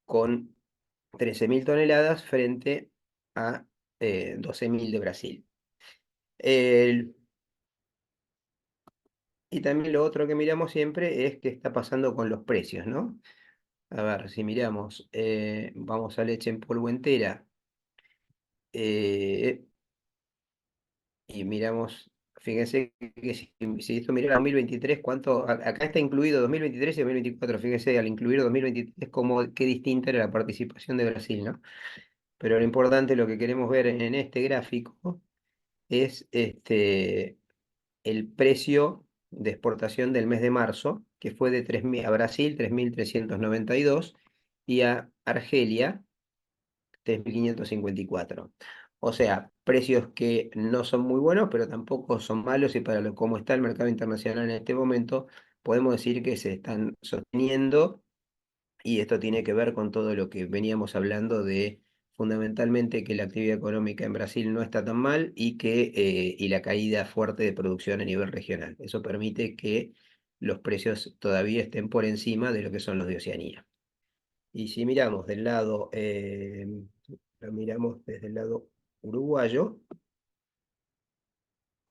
con 13.000 toneladas frente a 12.000 de Brasil. El- y también lo otro que miramos siempre es qué está pasando con los precios, ¿no? A ver, si miramos, vamos a leche en polvo entera, eh, y miramos, fíjense que si esto mira 2023, acá está incluido 2023 y 2024, fíjense, al incluir 2023, qué distinta era la participación de Brasil, ¿no? Pero lo importante, lo que queremos ver en este gráfico, es el precio de exportación del mes de marzo, que fue de 3.000 a Brasil 3.392 y a Argelia 3.554. O sea, precios que no son muy buenos, pero tampoco son malos, y para cómo está el mercado internacional en este momento, podemos decir que se están sosteniendo, y esto tiene que ver con todo lo que veníamos hablando de fundamentalmente que la actividad económica en Brasil no está tan mal, y la caída fuerte de producción a nivel regional. Eso permite que los precios todavía estén por encima de lo que son los de Oceanía. Y si miramos lo miramos desde el lado uruguayo,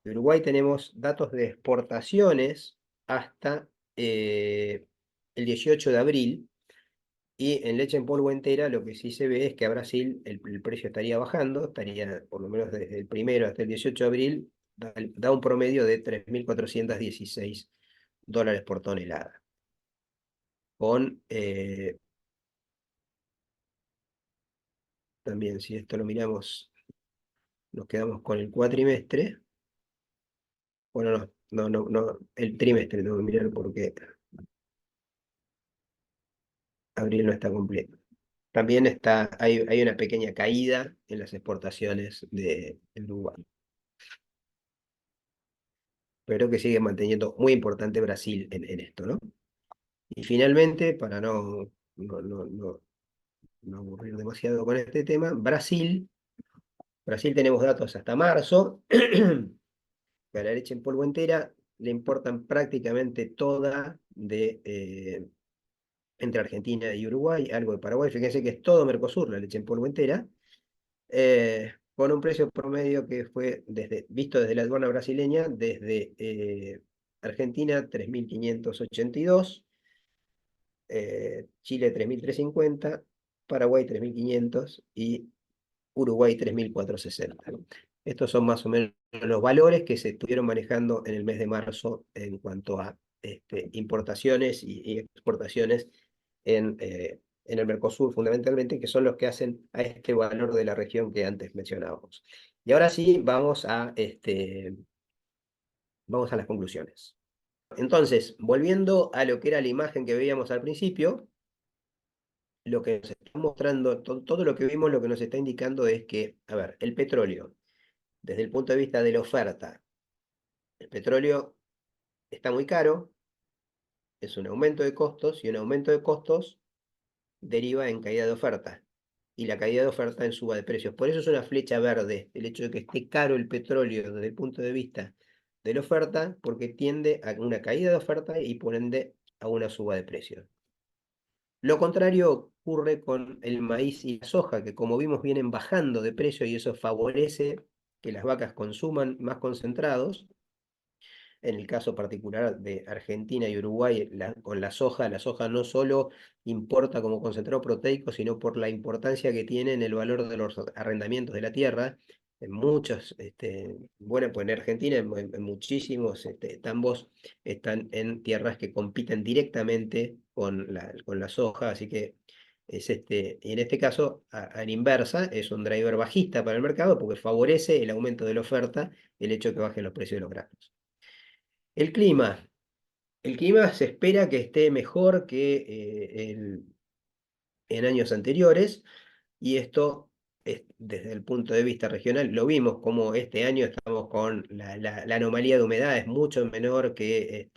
de Uruguay tenemos datos de exportaciones hasta el 18 de abril, y en leche en polvo entera lo que sí se ve es que a Brasil el precio estaría bajando, estaría por lo menos desde el primero hasta el 18 de abril, da un promedio de 3.416 dólares por tonelada. También, si esto lo miramos, nos quedamos con el cuatrimestre. Bueno, no, el trimestre tengo que mirar porque abril no está completo. También hay una pequeña caída en las exportaciones de Uruguay, pero que sigue manteniendo muy importante Brasil en esto, ¿no? Y finalmente, para no aburrir demasiado con este tema, Brasil tenemos datos hasta marzo. Para la leche en polvo entera le importan prácticamente toda entre Argentina y Uruguay, algo de Paraguay. Fíjense que es todo Mercosur, la leche en polvo entera, con un precio promedio que fue visto desde la aduana brasileña, desde Argentina 3.582, Chile 3.350, Paraguay 3.500 y Uruguay 3.460. Estos son más o menos los valores que se estuvieron manejando en el mes de marzo en cuanto a importaciones y exportaciones en el Mercosur, fundamentalmente, que son los que hacen a este valor de la región que antes mencionábamos. Y ahora sí, vamos a las conclusiones. Entonces, volviendo a lo que era la imagen que veíamos al principio, lo que nos está mostrando, todo lo que vimos, lo que nos está indicando es que, a ver, el petróleo, desde el punto de vista de la oferta, el petróleo está muy caro, es un aumento de costos, y un aumento de costos deriva en caída de oferta, y la caída de oferta en suba de precios. Por eso es una flecha verde el hecho de que esté caro el petróleo desde el punto de vista de la oferta, porque tiende a una caída de oferta y por ende a una suba de precios. Lo contrario ocurre con el maíz y la soja, que como vimos vienen bajando de precio, y eso favorece que las vacas consuman más concentrados. En el caso particular de Argentina y Uruguay, con la soja no solo importa como concentrado proteico, sino por la importancia que tiene en el valor de los arrendamientos de la tierra. En muchos, bueno, pues en Argentina, en muchísimos tambos están en tierras que compiten directamente con la soja, así que y en este caso, a la inversa, es un driver bajista para el mercado porque favorece el aumento de la oferta, el hecho de que bajen los precios de los granos. El clima. El clima se espera que esté mejor que en años anteriores, y esto desde el punto de vista regional. Lo vimos como este año estamos con la anomalía de humedad, es mucho menor que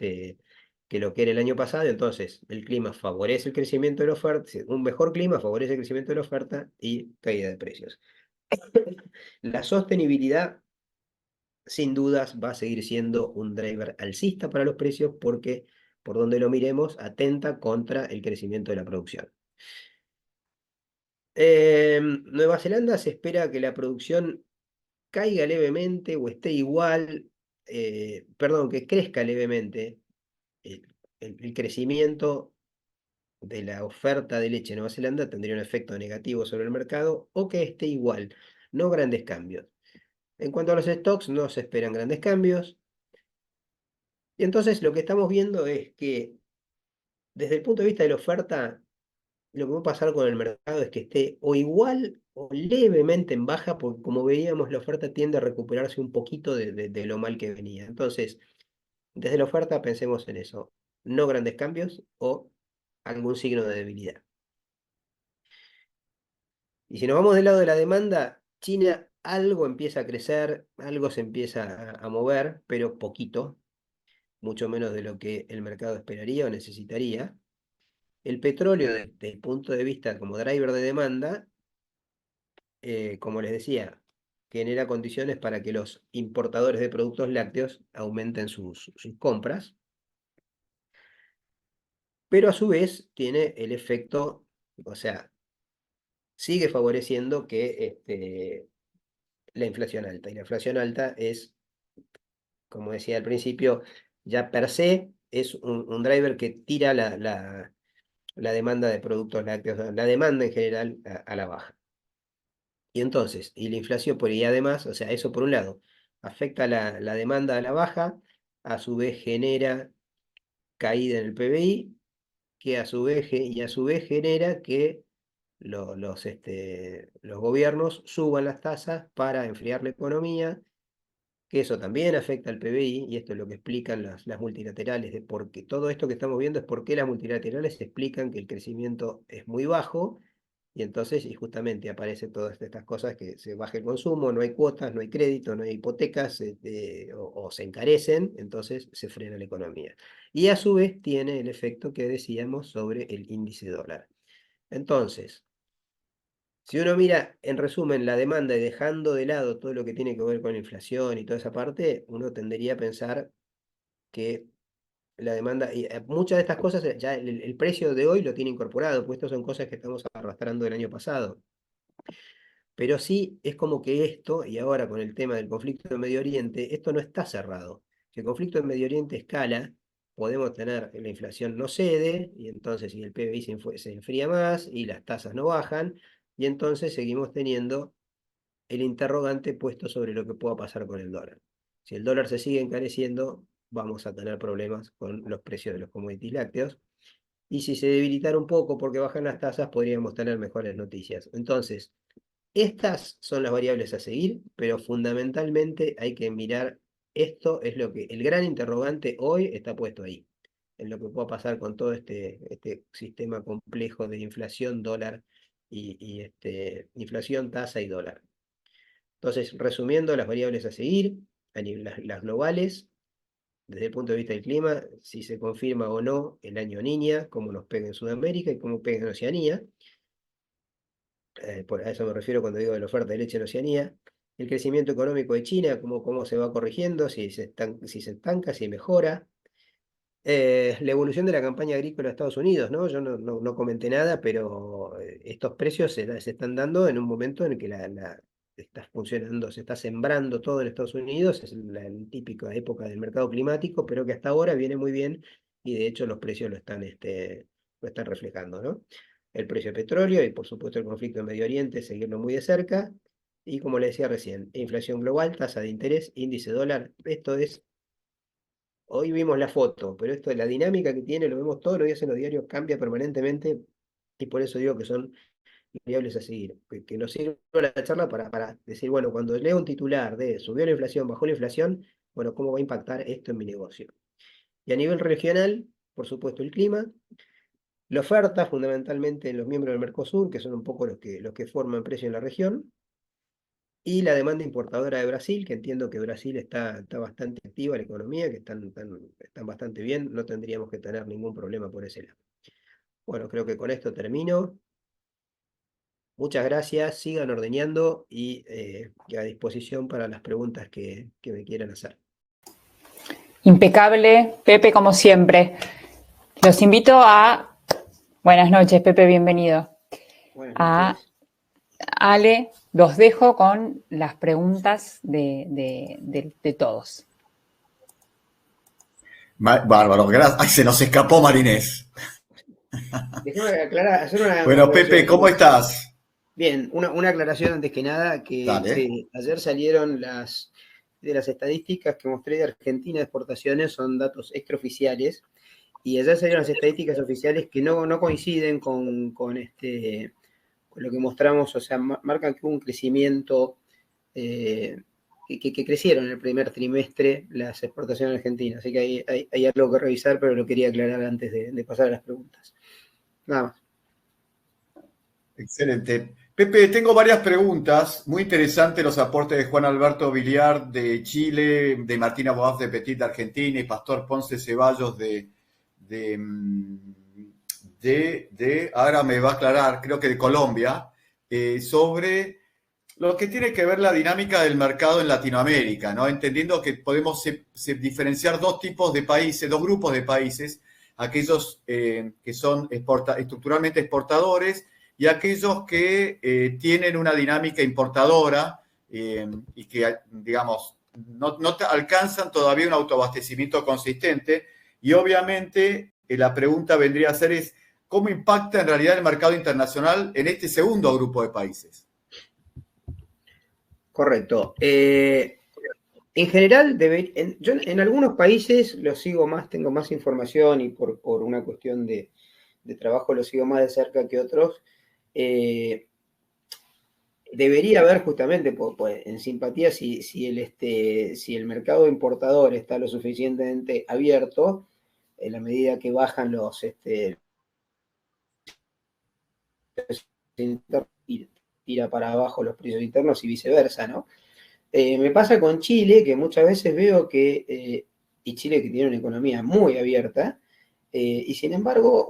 lo que era el año pasado. Entonces el clima favorece el crecimiento de la oferta, un mejor clima favorece el crecimiento de la oferta y caída de precios. La sostenibilidad, sin dudas, va a seguir siendo un driver alcista para los precios, porque por donde lo miremos atenta contra el crecimiento de la producción. Nueva Zelanda se espera que la producción caiga levemente o esté igual, perdón, que crezca levemente el, el crecimiento de la oferta de leche en Nueva Zelanda tendría un efecto negativo sobre el mercado o que esté igual, no grandes cambios. En cuanto a los stocks, no se esperan grandes cambios. Y entonces lo que estamos viendo es que desde el punto de vista de la oferta, lo que va a pasar con el mercado es que esté o igual o levemente en baja, porque como veíamos, la oferta tiende a recuperarse un poquito de lo mal que venía. Entonces, desde la oferta pensemos en eso, no grandes cambios o algún signo de debilidad. Y si nos vamos del lado de la demanda, China algo empieza a crecer, algo se empieza a mover, pero poquito, mucho menos de lo que el mercado esperaría o necesitaría. El petróleo, desde el punto de vista como driver de demanda, como les decía, genera condiciones para que los importadores de productos lácteos aumenten sus compras, pero a su vez tiene el efecto, o sea, sigue favoreciendo que la inflación alta. Y la inflación alta es, como decía al principio, ya per se es un driver que tira la demanda de productos lácteos, la demanda en general a la baja. Y entonces, y la inflación y además, o sea, eso por un lado, afecta la demanda a la baja, a su vez genera caída en el PBI, que a su vez genera que los gobiernos suban las tasas para enfriar la economía, que eso también afecta al PBI, y esto es lo que explican las multilaterales, de por qué todo esto que estamos viendo es por qué las multilaterales explican que el crecimiento es muy bajo, y entonces, y justamente aparecen todas estas cosas, que se baja el consumo, no hay cuotas, no hay crédito, no hay hipotecas, o se encarecen, entonces se frena la economía. Y a su vez tiene el efecto que decíamos sobre el índice dólar. Entonces, si uno mira, en resumen, la demanda y dejando de lado todo lo que tiene que ver con la inflación y toda esa parte, uno tendería a pensar que la demanda, y muchas de estas cosas ya el precio de hoy lo tiene incorporado, pues estas son cosas que estamos arrastrando del año pasado. Pero sí es como que esto, y ahora con el tema del conflicto en Medio Oriente, esto no está cerrado. Si el conflicto en Medio Oriente escala, podemos tener la inflación no cede, y entonces si el PBI se enfría más y las tasas no bajan, y entonces seguimos teniendo el interrogante puesto sobre lo que pueda pasar con el dólar. Si el dólar se sigue encareciendo, vamos a tener problemas con los precios de los commodities lácteos. Y si se debilitara un poco porque bajan las tasas, podríamos tener mejores noticias. Entonces, estas son las variables a seguir, pero fundamentalmente hay que mirar, esto es lo que, el gran interrogante hoy está puesto ahí, en lo que pueda pasar con todo este sistema complejo de inflación, dólar inflación, tasa y dólar. Entonces, resumiendo las variables a seguir, las globales, desde el punto de vista del clima, si se confirma o no el año Niña, cómo nos pega en Sudamérica y cómo pega en Oceanía. A eso me refiero cuando digo de la oferta de leche en Oceanía. El crecimiento económico de China, cómo se va corrigiendo, si se estanca, si mejora. La evolución de la campaña agrícola de Estados Unidos, ¿no? Yo no comenté nada, pero estos precios se están dando en un momento en el que está funcionando, se está sembrando todo en Estados Unidos, es la típica época del mercado climático, pero que hasta ahora viene muy bien y de hecho los precios lo están reflejando, ¿no? El precio del petróleo y por supuesto el conflicto en Medio Oriente, seguirlo muy de cerca. Y como le decía recién, inflación global, tasa de interés, índice dólar, esto es. Hoy vimos la foto, pero esto, la dinámica que tiene, lo vemos todos los días en los diarios, cambia permanentemente, y por eso digo que son variables a seguir. Que nos sirve la charla para decir, bueno, cuando leo un titular de subió la inflación, bajó la inflación, bueno, ¿cómo va a impactar esto en mi negocio? Y a nivel regional, por supuesto, el clima, la oferta, fundamentalmente en los miembros del Mercosur, que son un poco los que forman precio en la región, y la demanda importadora de Brasil, que entiendo que Brasil está bastante activa, la economía, que están bastante bien, no tendríamos que tener ningún problema por ese lado. Bueno, creo que con esto termino. Muchas gracias, sigan ordeñando y a disposición para las preguntas que me quieran hacer. Impecable, Pepe, como siempre. Los invito Buenas noches, Pepe, bienvenido. Buenas A noches. Ale los dejo con las preguntas de todos. Bárbaro, gracias. Ay, se nos escapó Marinés. Déjame aclarar, hacer una Bueno, aclaración. Pepe, ¿cómo estás? Bien, una aclaración antes que nada, que Dale. ayer salieron de las estadísticas que mostré de Argentina de exportaciones, son datos extraoficiales, y ayer salieron las estadísticas oficiales que no coinciden con lo que mostramos, o sea, marcan que hubo un crecimiento, que crecieron en el primer trimestre las exportaciones argentinas, así que hay algo que revisar, pero lo quería aclarar antes de pasar a las preguntas. Nada más. Excelente. Pepe, tengo varias preguntas. Muy interesantes los aportes de Juan Alberto Villar de Chile, de Martina Boaz de Petit de Argentina y Pastor Ponce Ceballos de, mm, ahora me va a aclarar, creo que de Colombia, sobre lo que tiene que ver la dinámica del mercado en Latinoamérica, ¿no? Entendiendo que podemos diferenciar dos tipos de países, dos grupos de países, aquellos que son estructuralmente exportadores y aquellos que tienen una dinámica importadora y que, digamos, no alcanzan todavía un autoabastecimiento consistente. Y obviamente la pregunta vendría a ser es, ¿cómo impacta en realidad el mercado internacional en este segundo grupo de países? Correcto. En general, yo en algunos países los sigo más, tengo más información y por una cuestión de trabajo los sigo más de cerca que otros. Debería haber justamente en simpatía si el mercado importador está lo suficientemente abierto, en la medida que bajan los tira para abajo los precios internos y viceversa, ¿no? Me pasa con Chile, que muchas veces veo y Chile que tiene una economía muy abierta, y sin embargo,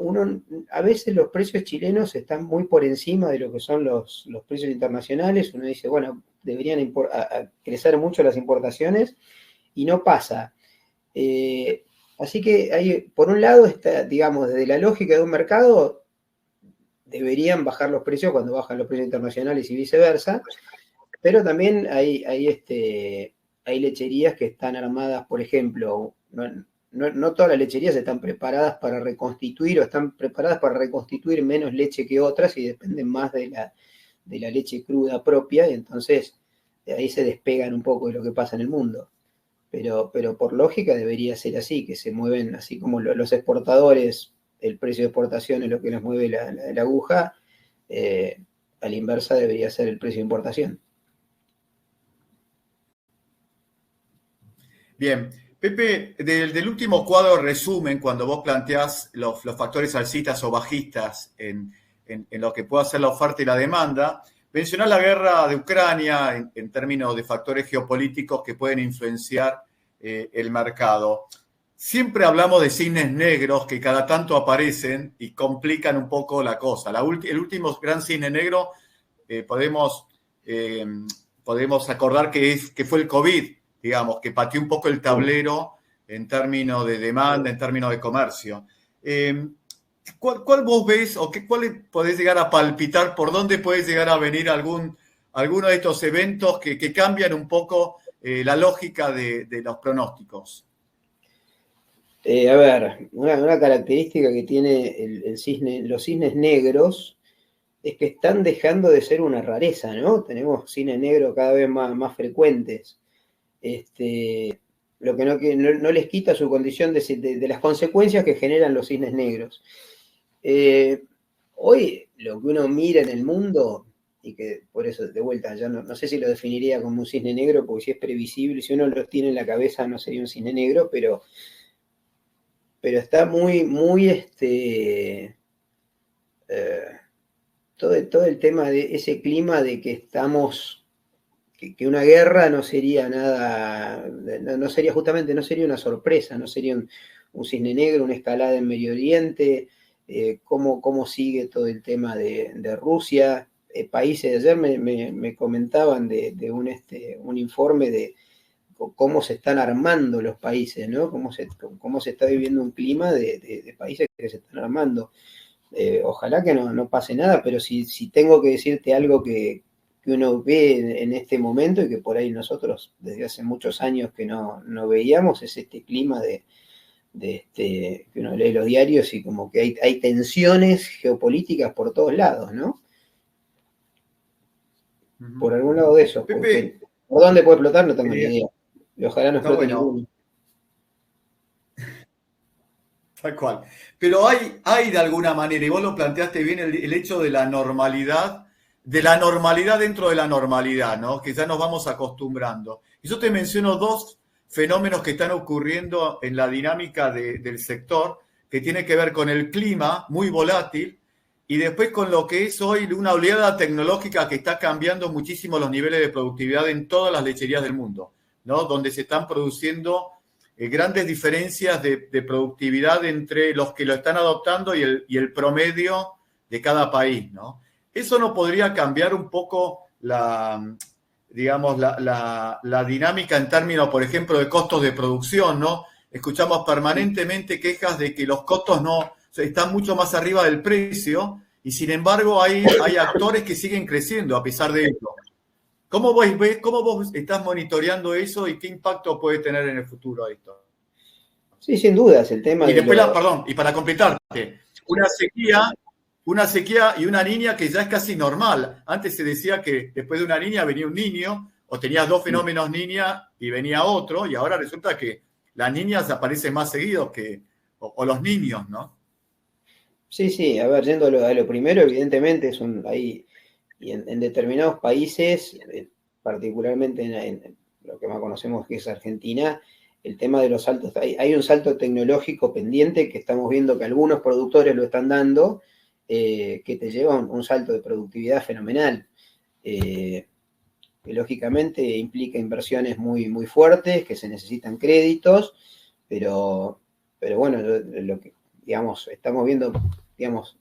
a veces los precios chilenos están muy por encima de lo que son los precios internacionales. Uno dice, bueno, deberían crecer mucho las importaciones y no pasa. Así que por un lado, digamos, desde la lógica de un mercado, deberían bajar los precios cuando bajan los precios internacionales y viceversa, pero también hay lecherías que están armadas, por ejemplo, no todas las lecherías están preparadas para reconstituir o están preparadas para reconstituir menos leche que otras y dependen más de la leche cruda propia, y entonces de ahí se despegan un poco de lo que pasa en el mundo. Pero por lógica debería ser así, que se mueven así como los exportadores, el precio de exportación es lo que nos mueve la aguja, a la inversa debería ser el precio de importación. Bien, Pepe, del último cuadro resumen, cuando vos planteás los factores alcistas o bajistas en lo que pueda ser la oferta y la demanda, mencionás la guerra de Ucrania en términos de factores geopolíticos que pueden influenciar el mercado. Siempre hablamos de cisnes negros que cada tanto aparecen y complican un poco la cosa. El último gran cisne negro podemos acordar que fue el COVID, digamos, que pateó un poco el tablero en términos de demanda, en términos de comercio. ¿Cuál vos ves o cuál podés llegar a palpitar, por dónde puede llegar a venir alguno de estos eventos que cambian un poco la lógica de los pronósticos? A ver, una característica que tiene los cisnes negros es que están dejando de ser una rareza, ¿no? Tenemos cisnes negros cada vez más frecuentes. Lo que no les quita su condición de las consecuencias que generan los cisnes negros. Hoy lo que uno mira en el mundo, y que por eso de vuelta ya no sé si lo definiría como un cisne negro, porque si es previsible, si uno lo tiene en la cabeza no sería un cisne negro, pero está todo el tema de ese clima de que que una guerra no sería nada, no sería justamente, no sería una sorpresa, no sería un cisne negro, una escalada en Medio Oriente, cómo sigue todo el tema de Rusia. Países, ayer me comentaban de un informe de cómo se están armando los países, ¿no? Cómo se está viviendo un clima de países que se están armando. Ojalá que no pase nada, pero si tengo que decirte algo que que uno ve en este momento y que por ahí nosotros desde hace muchos años que no veíamos, es este clima que uno lee los diarios y como que hay tensiones geopolíticas por todos lados, ¿no? Por algún lado de eso. Pepe, ¿Por dónde puede explotar? No tengo ni idea. Y ojalá no explote ninguno. Tal cual. Pero hay de alguna manera, y vos lo planteaste bien, el hecho de la normalidad dentro de la normalidad, ¿no? Que ya nos vamos acostumbrando. Y yo te menciono dos fenómenos que están ocurriendo en la dinámica del sector, que tiene que ver con el clima, muy volátil, y después con lo que es hoy una oleada tecnológica que está cambiando muchísimo los niveles de productividad en todas las lecherías del mundo, ¿no? Donde se están produciendo grandes diferencias de productividad entre los que lo están adoptando y el promedio de cada país, ¿no? Eso no podría cambiar un poco digamos, la dinámica en términos, por ejemplo, de costos de producción, ¿no? Escuchamos permanentemente quejas de que los costos no están mucho más arriba del precio y sin embargo hay actores que siguen creciendo a pesar de ello. ¿Cómo vos estás monitoreando eso y qué impacto puede tener en el futuro esto? Sí, sin dudas, el tema y después, perdón, y para completarte, una sequía y una niña que ya es casi normal. Antes se decía que después de una niña venía un niño, o tenías dos fenómenos niña y venía otro, y ahora resulta que las niñas aparecen más seguidos o los niños, ¿no? Sí, a ver, yendo a lo primero, evidentemente y en determinados países, particularmente en lo que más conocemos que es Argentina, el tema de los saltos, hay un salto tecnológico pendiente que estamos viendo que algunos productores lo están dando, que te lleva un salto de productividad fenomenal, que lógicamente implica inversiones muy, muy fuertes, que se necesitan créditos, pero bueno, lo que, digamos, estamos viendo, digamos,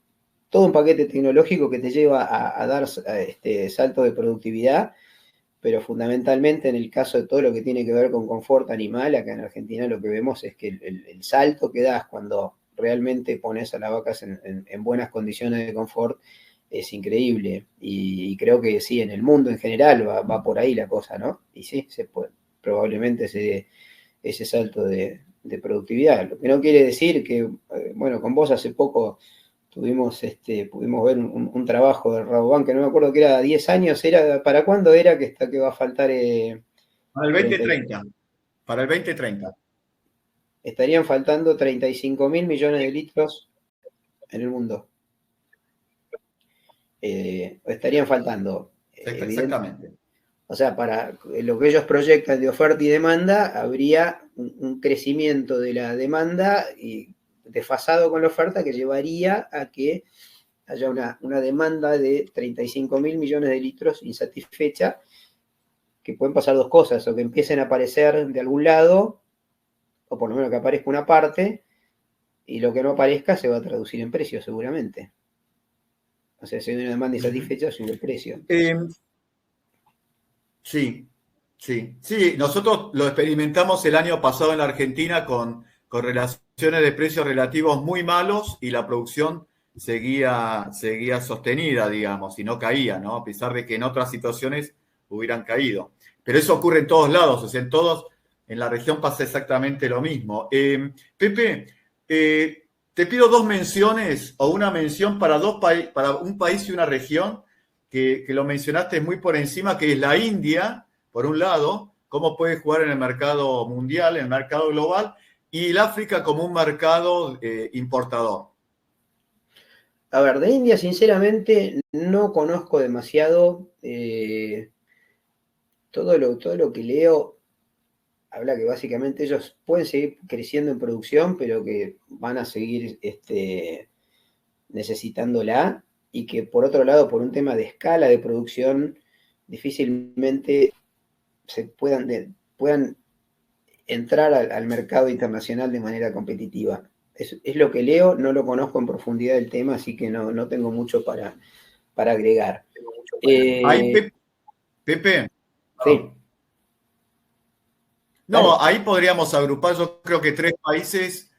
todo un paquete tecnológico que te lleva a dar salto de productividad, pero fundamentalmente en el caso de todo lo que tiene que ver con confort animal, acá en Argentina lo que vemos es que el salto que das cuando realmente pones a las vacas en buenas condiciones de confort es increíble. Y creo que sí, en el mundo en general va por ahí la cosa, ¿no? Y sí, probablemente ese salto de productividad. Lo que no quiere decir que, bueno, con vos hace poco pudimos ver un trabajo de Rabobank, que no me acuerdo que era 10 años, ¿para cuándo era que va a faltar? Para el 2030. Para el 2030. Estarían faltando 35.000 millones de litros en el mundo. Estarían faltando. Exactamente. O sea, para lo que ellos proyectan de oferta y demanda, habría un crecimiento de la demanda y desfasado con la oferta que llevaría a que haya una demanda de 35.000 millones de litros insatisfecha, que pueden pasar dos cosas, o que empiecen a aparecer de algún lado, o por lo menos que aparezca una parte, y lo que no aparezca se va a traducir en precio seguramente. O sea, si hay una demanda insatisfecha, sube el precio. Sí, nosotros lo experimentamos el año pasado en la Argentina con relaciones de precios relativos muy malos y la producción seguía sostenida, digamos, y no caía, ¿no? A pesar de que en otras situaciones hubieran caído. Pero eso ocurre en todos lados, o sea, en la región pasa exactamente lo mismo. Pepe, te pido dos menciones o una mención para un país y una región que lo mencionaste muy por encima, que es la India, por un lado, cómo puede jugar en el mercado mundial, en el mercado global, y el África como un mercado importador. A ver, de India, sinceramente, no conozco demasiado. Todo lo que leo habla que básicamente ellos pueden seguir creciendo en producción, pero que van a seguir necesitándola, y que por otro lado, por un tema de escala de producción, difícilmente se puedan entrar al mercado internacional de manera competitiva. Es lo que leo, no lo conozco en profundidad el tema, así que no tengo mucho para agregar. Pepe. Sí. No, ahí podríamos agrupar, yo creo que tres países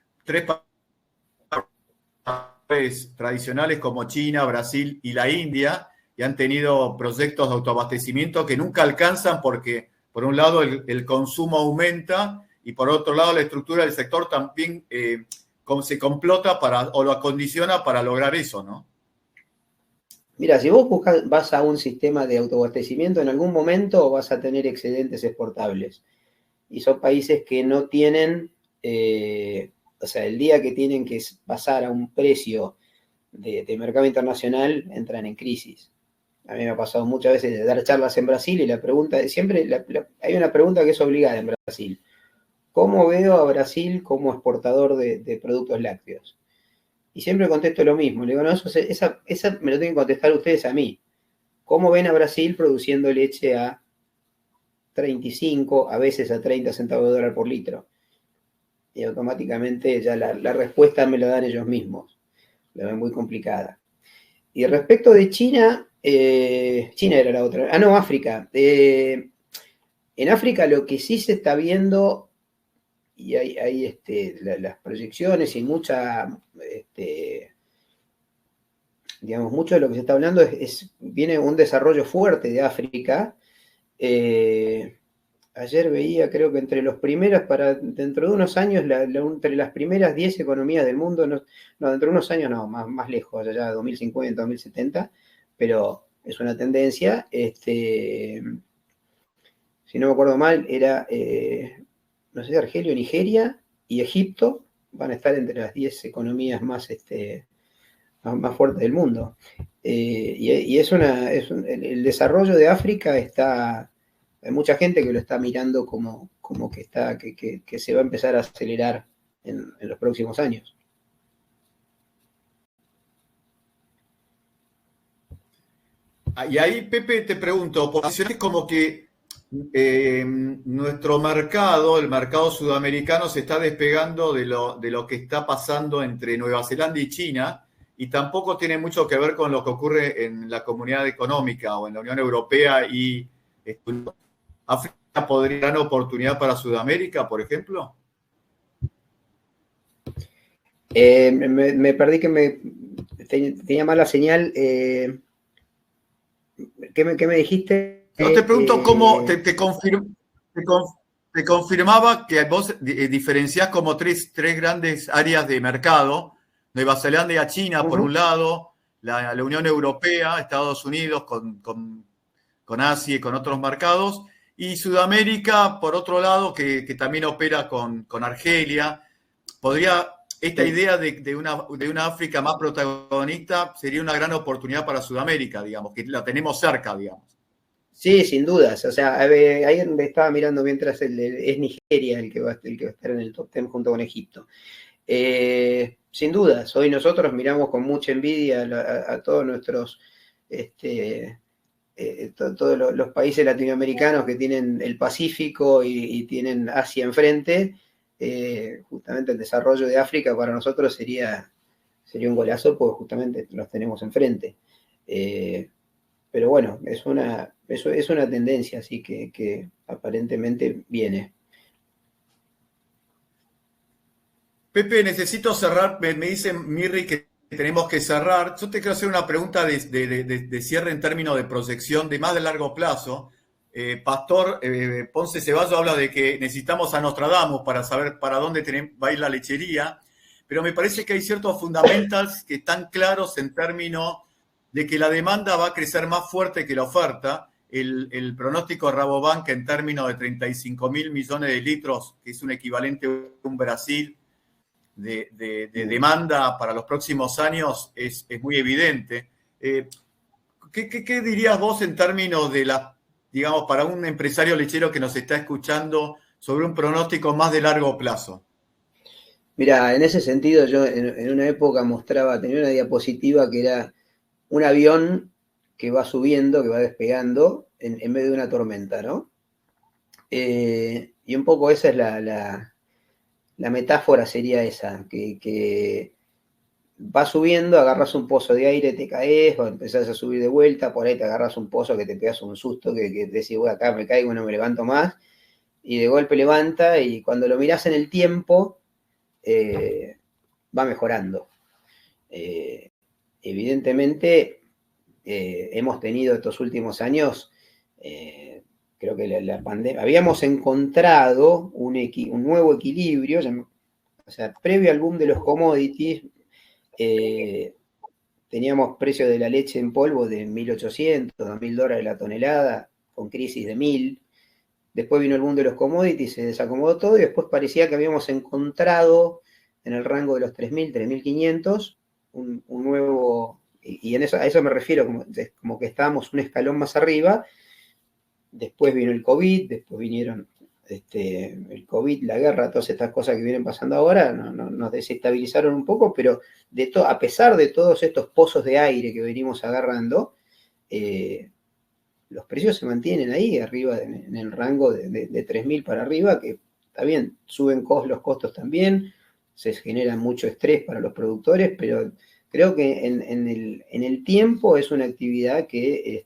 tradicionales como China, Brasil y la India, y han tenido proyectos de autoabastecimiento que nunca alcanzan porque, por un lado, el consumo aumenta y, por otro lado, la estructura del sector también se complota o lo acondiciona para lograr eso, ¿no? Mira, si vos vas a un sistema de autoabastecimiento, en algún momento vas a tener excedentes exportables. Y son países que no tienen, o sea, el día que tienen que pasar a un precio de mercado internacional, entran en crisis. A mí me ha pasado muchas veces de dar charlas en Brasil y la pregunta, siempre hay una pregunta que es obligada en Brasil. ¿Cómo veo a Brasil como exportador de productos lácteos? Y siempre contesto lo mismo. Le digo, no, esa me lo tienen que contestar ustedes a mí. ¿Cómo ven a Brasil produciendo leche a 35, a veces a 30 centavos de dólar por litro? Y automáticamente ya la respuesta me la dan ellos mismos. La ven muy complicada. Y respecto de China, China era la otra. Ah, no, África. En África lo que sí se está viendo, y hay las proyecciones y digamos, mucho de lo que se está hablando viene un desarrollo fuerte de África. Ayer veía, creo que entre dentro de unos años, entre las primeras 10 economías del mundo, no, dentro de unos años no, más lejos, allá 2050, 2070, pero es una tendencia. Si no me acuerdo mal, era, no sé, Argelia, Nigeria y Egipto van a estar entre las 10 economías más fuertes del mundo. Y el desarrollo de África hay mucha gente que lo está mirando como que se va a empezar a acelerar en los próximos años. Y ahí, Pepe, te pregunto, posiciones como que nuestro mercado, el mercado sudamericano, se está despegando de lo que está pasando entre Nueva Zelanda y China, y tampoco tiene mucho que ver con lo que ocurre en la comunidad económica o en la Unión Europea y África podría dar una oportunidad para Sudamérica, por ejemplo. Me perdí tenía mala señal. ¿Qué me dijiste? No, te pregunto cómo te confirmaba que vos diferenciás como tres grandes áreas de mercado: Nueva Zelanda y a China, por un lado, la Unión Europea, Estados Unidos con Asia y con otros mercados, y Sudamérica, por otro lado, que también opera con Argelia. Esta idea de una África más protagonista sería una gran oportunidad para Sudamérica, digamos, que la tenemos cerca, digamos. Sí, sin dudas. O sea, ahí donde estaba mirando mientras es Nigeria el que va a estar en el top 10 junto con Egipto. Sin dudas, hoy nosotros miramos con mucha envidia a todos nuestros, todos los países latinoamericanos que tienen el Pacífico y tienen Asia enfrente. Justamente el desarrollo de África para nosotros sería un golazo, porque justamente los tenemos enfrente. Pero bueno, es una tendencia así que aparentemente viene. Pepe, necesito cerrar. Me dice Mirri que tenemos que cerrar. Yo te quiero hacer una pregunta de cierre en términos de proyección de más de largo plazo. Pastor Ponce Ceballos habla de que necesitamos a Nostradamus para saber para dónde va a ir la lechería, pero me parece que hay ciertos fundamentals que están claros en términos de que la demanda va a crecer más fuerte que la oferta. El pronóstico de Rabobank en términos de 35.000 millones de litros, que es un equivalente a un Brasil de demanda para los próximos años, es muy evidente. ¿Qué dirías vos en términos de digamos, para un empresario lechero que nos está escuchando, sobre un pronóstico más de largo plazo? Mira, en ese sentido yo en una época tenía una diapositiva que era un avión que va subiendo, que va despegando en medio de una tormenta, ¿no? Y un poco esa es la metáfora, sería esa, que va subiendo, agarras un pozo de aire, te caes, o empezás a subir de vuelta, por ahí te agarras un pozo que te pegas un susto, que te decís, bueno, acá me caigo, no me levanto más, y de golpe levanta, y cuando lo mirás en el tiempo, va mejorando. Evidentemente, hemos tenido estos últimos años, creo que la pandemia, habíamos encontrado un nuevo equilibrio, o sea, previo al boom de los commodities, teníamos precios de la leche en polvo de $1.800, $2.000 la tonelada, con crisis de 1.000. Después vino el boom de los commodities, se desacomodó todo y después parecía que habíamos encontrado en el rango de los 3.000, 3.500 un nuevo, y a eso me refiero, como que estábamos un escalón más arriba. Después vino el COVID, después vinieron el COVID, la guerra, todas estas cosas que vienen pasando ahora, nos desestabilizaron un poco, pero a pesar de todos estos pozos de aire que venimos agarrando, los precios se mantienen ahí arriba, en el rango de 3.000 para arriba, que está bien, suben los costos también, se genera mucho estrés para los productores, pero creo que en el tiempo es una actividad que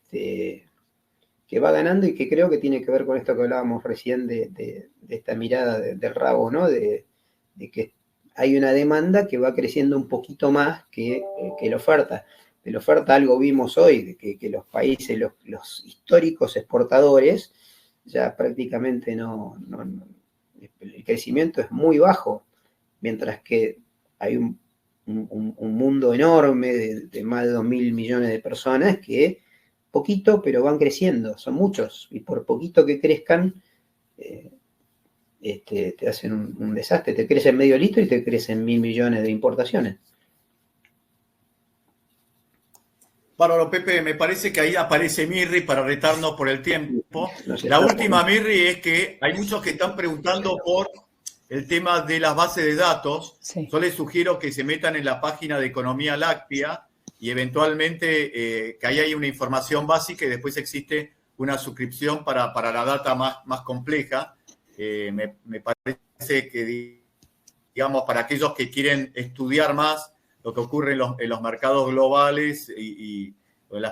va ganando y que creo que tiene que ver con esto que hablábamos recién de esta mirada del rabo, ¿no? De que hay una demanda que va creciendo un poquito más que la oferta. De la oferta algo vimos hoy, de que los países, los históricos exportadores, ya prácticamente el crecimiento es muy bajo, mientras que hay un mundo enorme de más de 2.000 millones de personas que poquito, pero van creciendo, son muchos, y por poquito que crezcan, te hacen un desastre, te crecen medio litro y te crecen 1.000 millones de importaciones. Bárbaro, Pepe, me parece que ahí aparece Mirri para retarnos por el tiempo. La última, Mirri, es que hay muchos que están preguntando por el tema de las bases de datos. Sí. Yo les sugiero que se metan en la página de Economía Láctea y eventualmente que ahí hay una información básica y después existe una suscripción para la data más compleja. Me parece que, digamos, para aquellos que quieren estudiar más lo que ocurre en los mercados globales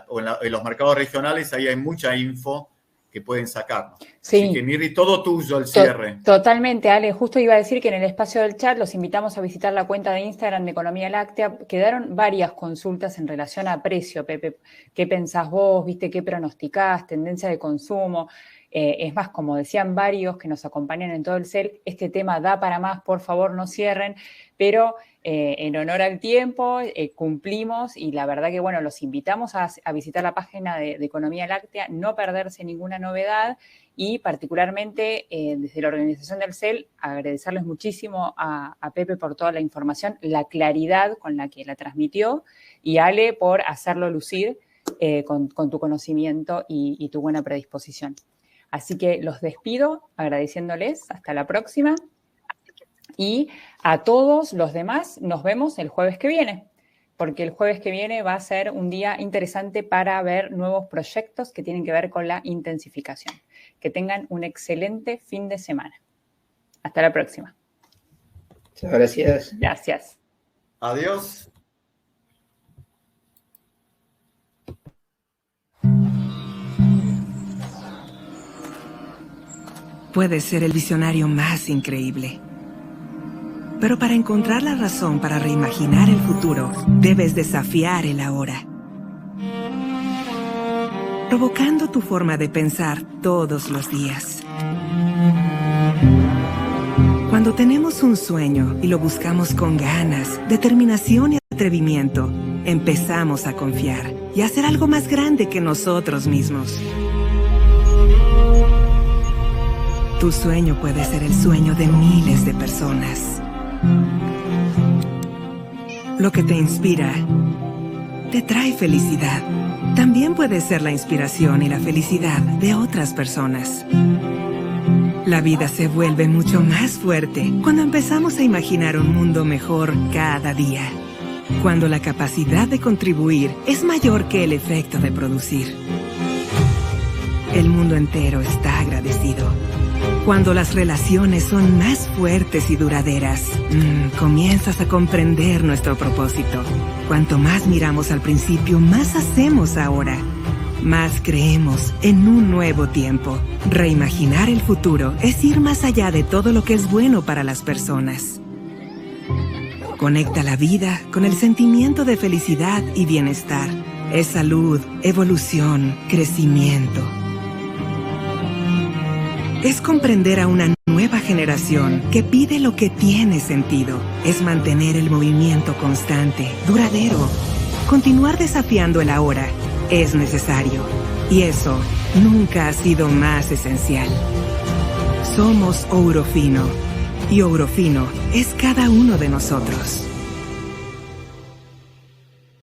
o en los mercados regionales, ahí hay mucha info que pueden sacar. Sí. Así que, Mirri, todo tuyo el cierre. Totalmente, Ale. Justo iba a decir que en el espacio del chat los invitamos a visitar la cuenta de Instagram de Economía Láctea. Quedaron varias consultas en relación a precio, Pepe. ¿Qué pensás vos? ¿Viste qué pronosticás? ¿Tendencia de consumo? Es más, como decían varios que nos acompañan en todo el CEL, este tema da para más, por favor no cierren, pero en honor al tiempo cumplimos y la verdad que, bueno, los invitamos a visitar la página de Economía Láctea, no perderse ninguna novedad y particularmente desde la organización del CEL agradecerles muchísimo a Pepe por toda la información, la claridad con la que la transmitió y Ale por hacerlo lucir con tu conocimiento y tu buena predisposición. Así que los despido agradeciéndoles. Hasta la próxima. Y a todos los demás nos vemos el jueves que viene, porque el jueves que viene va a ser un día interesante para ver nuevos proyectos que tienen que ver con la intensificación. Que tengan un excelente fin de semana. Hasta la próxima. Muchas gracias. Gracias. Adiós. Puedes ser el visionario más increíble. Pero para encontrar la razón para reimaginar el futuro, debes desafiar el ahora. Provocando tu forma de pensar todos los días. Cuando tenemos un sueño y lo buscamos con ganas, determinación y atrevimiento, empezamos a confiar y a hacer algo más grande que nosotros mismos. Tu sueño puede ser el sueño de miles de personas. Lo que te inspira te trae felicidad. También puede ser la inspiración y la felicidad de otras personas. La vida se vuelve mucho más fuerte cuando empezamos a imaginar un mundo mejor cada día. Cuando la capacidad de contribuir es mayor que el efecto de producir. El mundo entero está agradecido. Cuando las relaciones son más fuertes y duraderas, comienzas a comprender nuestro propósito. Cuanto más miramos al principio, más hacemos ahora. Más creemos en un nuevo tiempo. Reimaginar el futuro es ir más allá de todo lo que es bueno para las personas. Conecta la vida con el sentimiento de felicidad y bienestar. Es salud, evolución, crecimiento. Es comprender a una nueva generación que pide lo que tiene sentido. Es mantener el movimiento constante, duradero. Continuar desafiando el ahora es necesario. Y eso nunca ha sido más esencial. Somos Ouro Fino. Y Ouro Fino es cada uno de nosotros.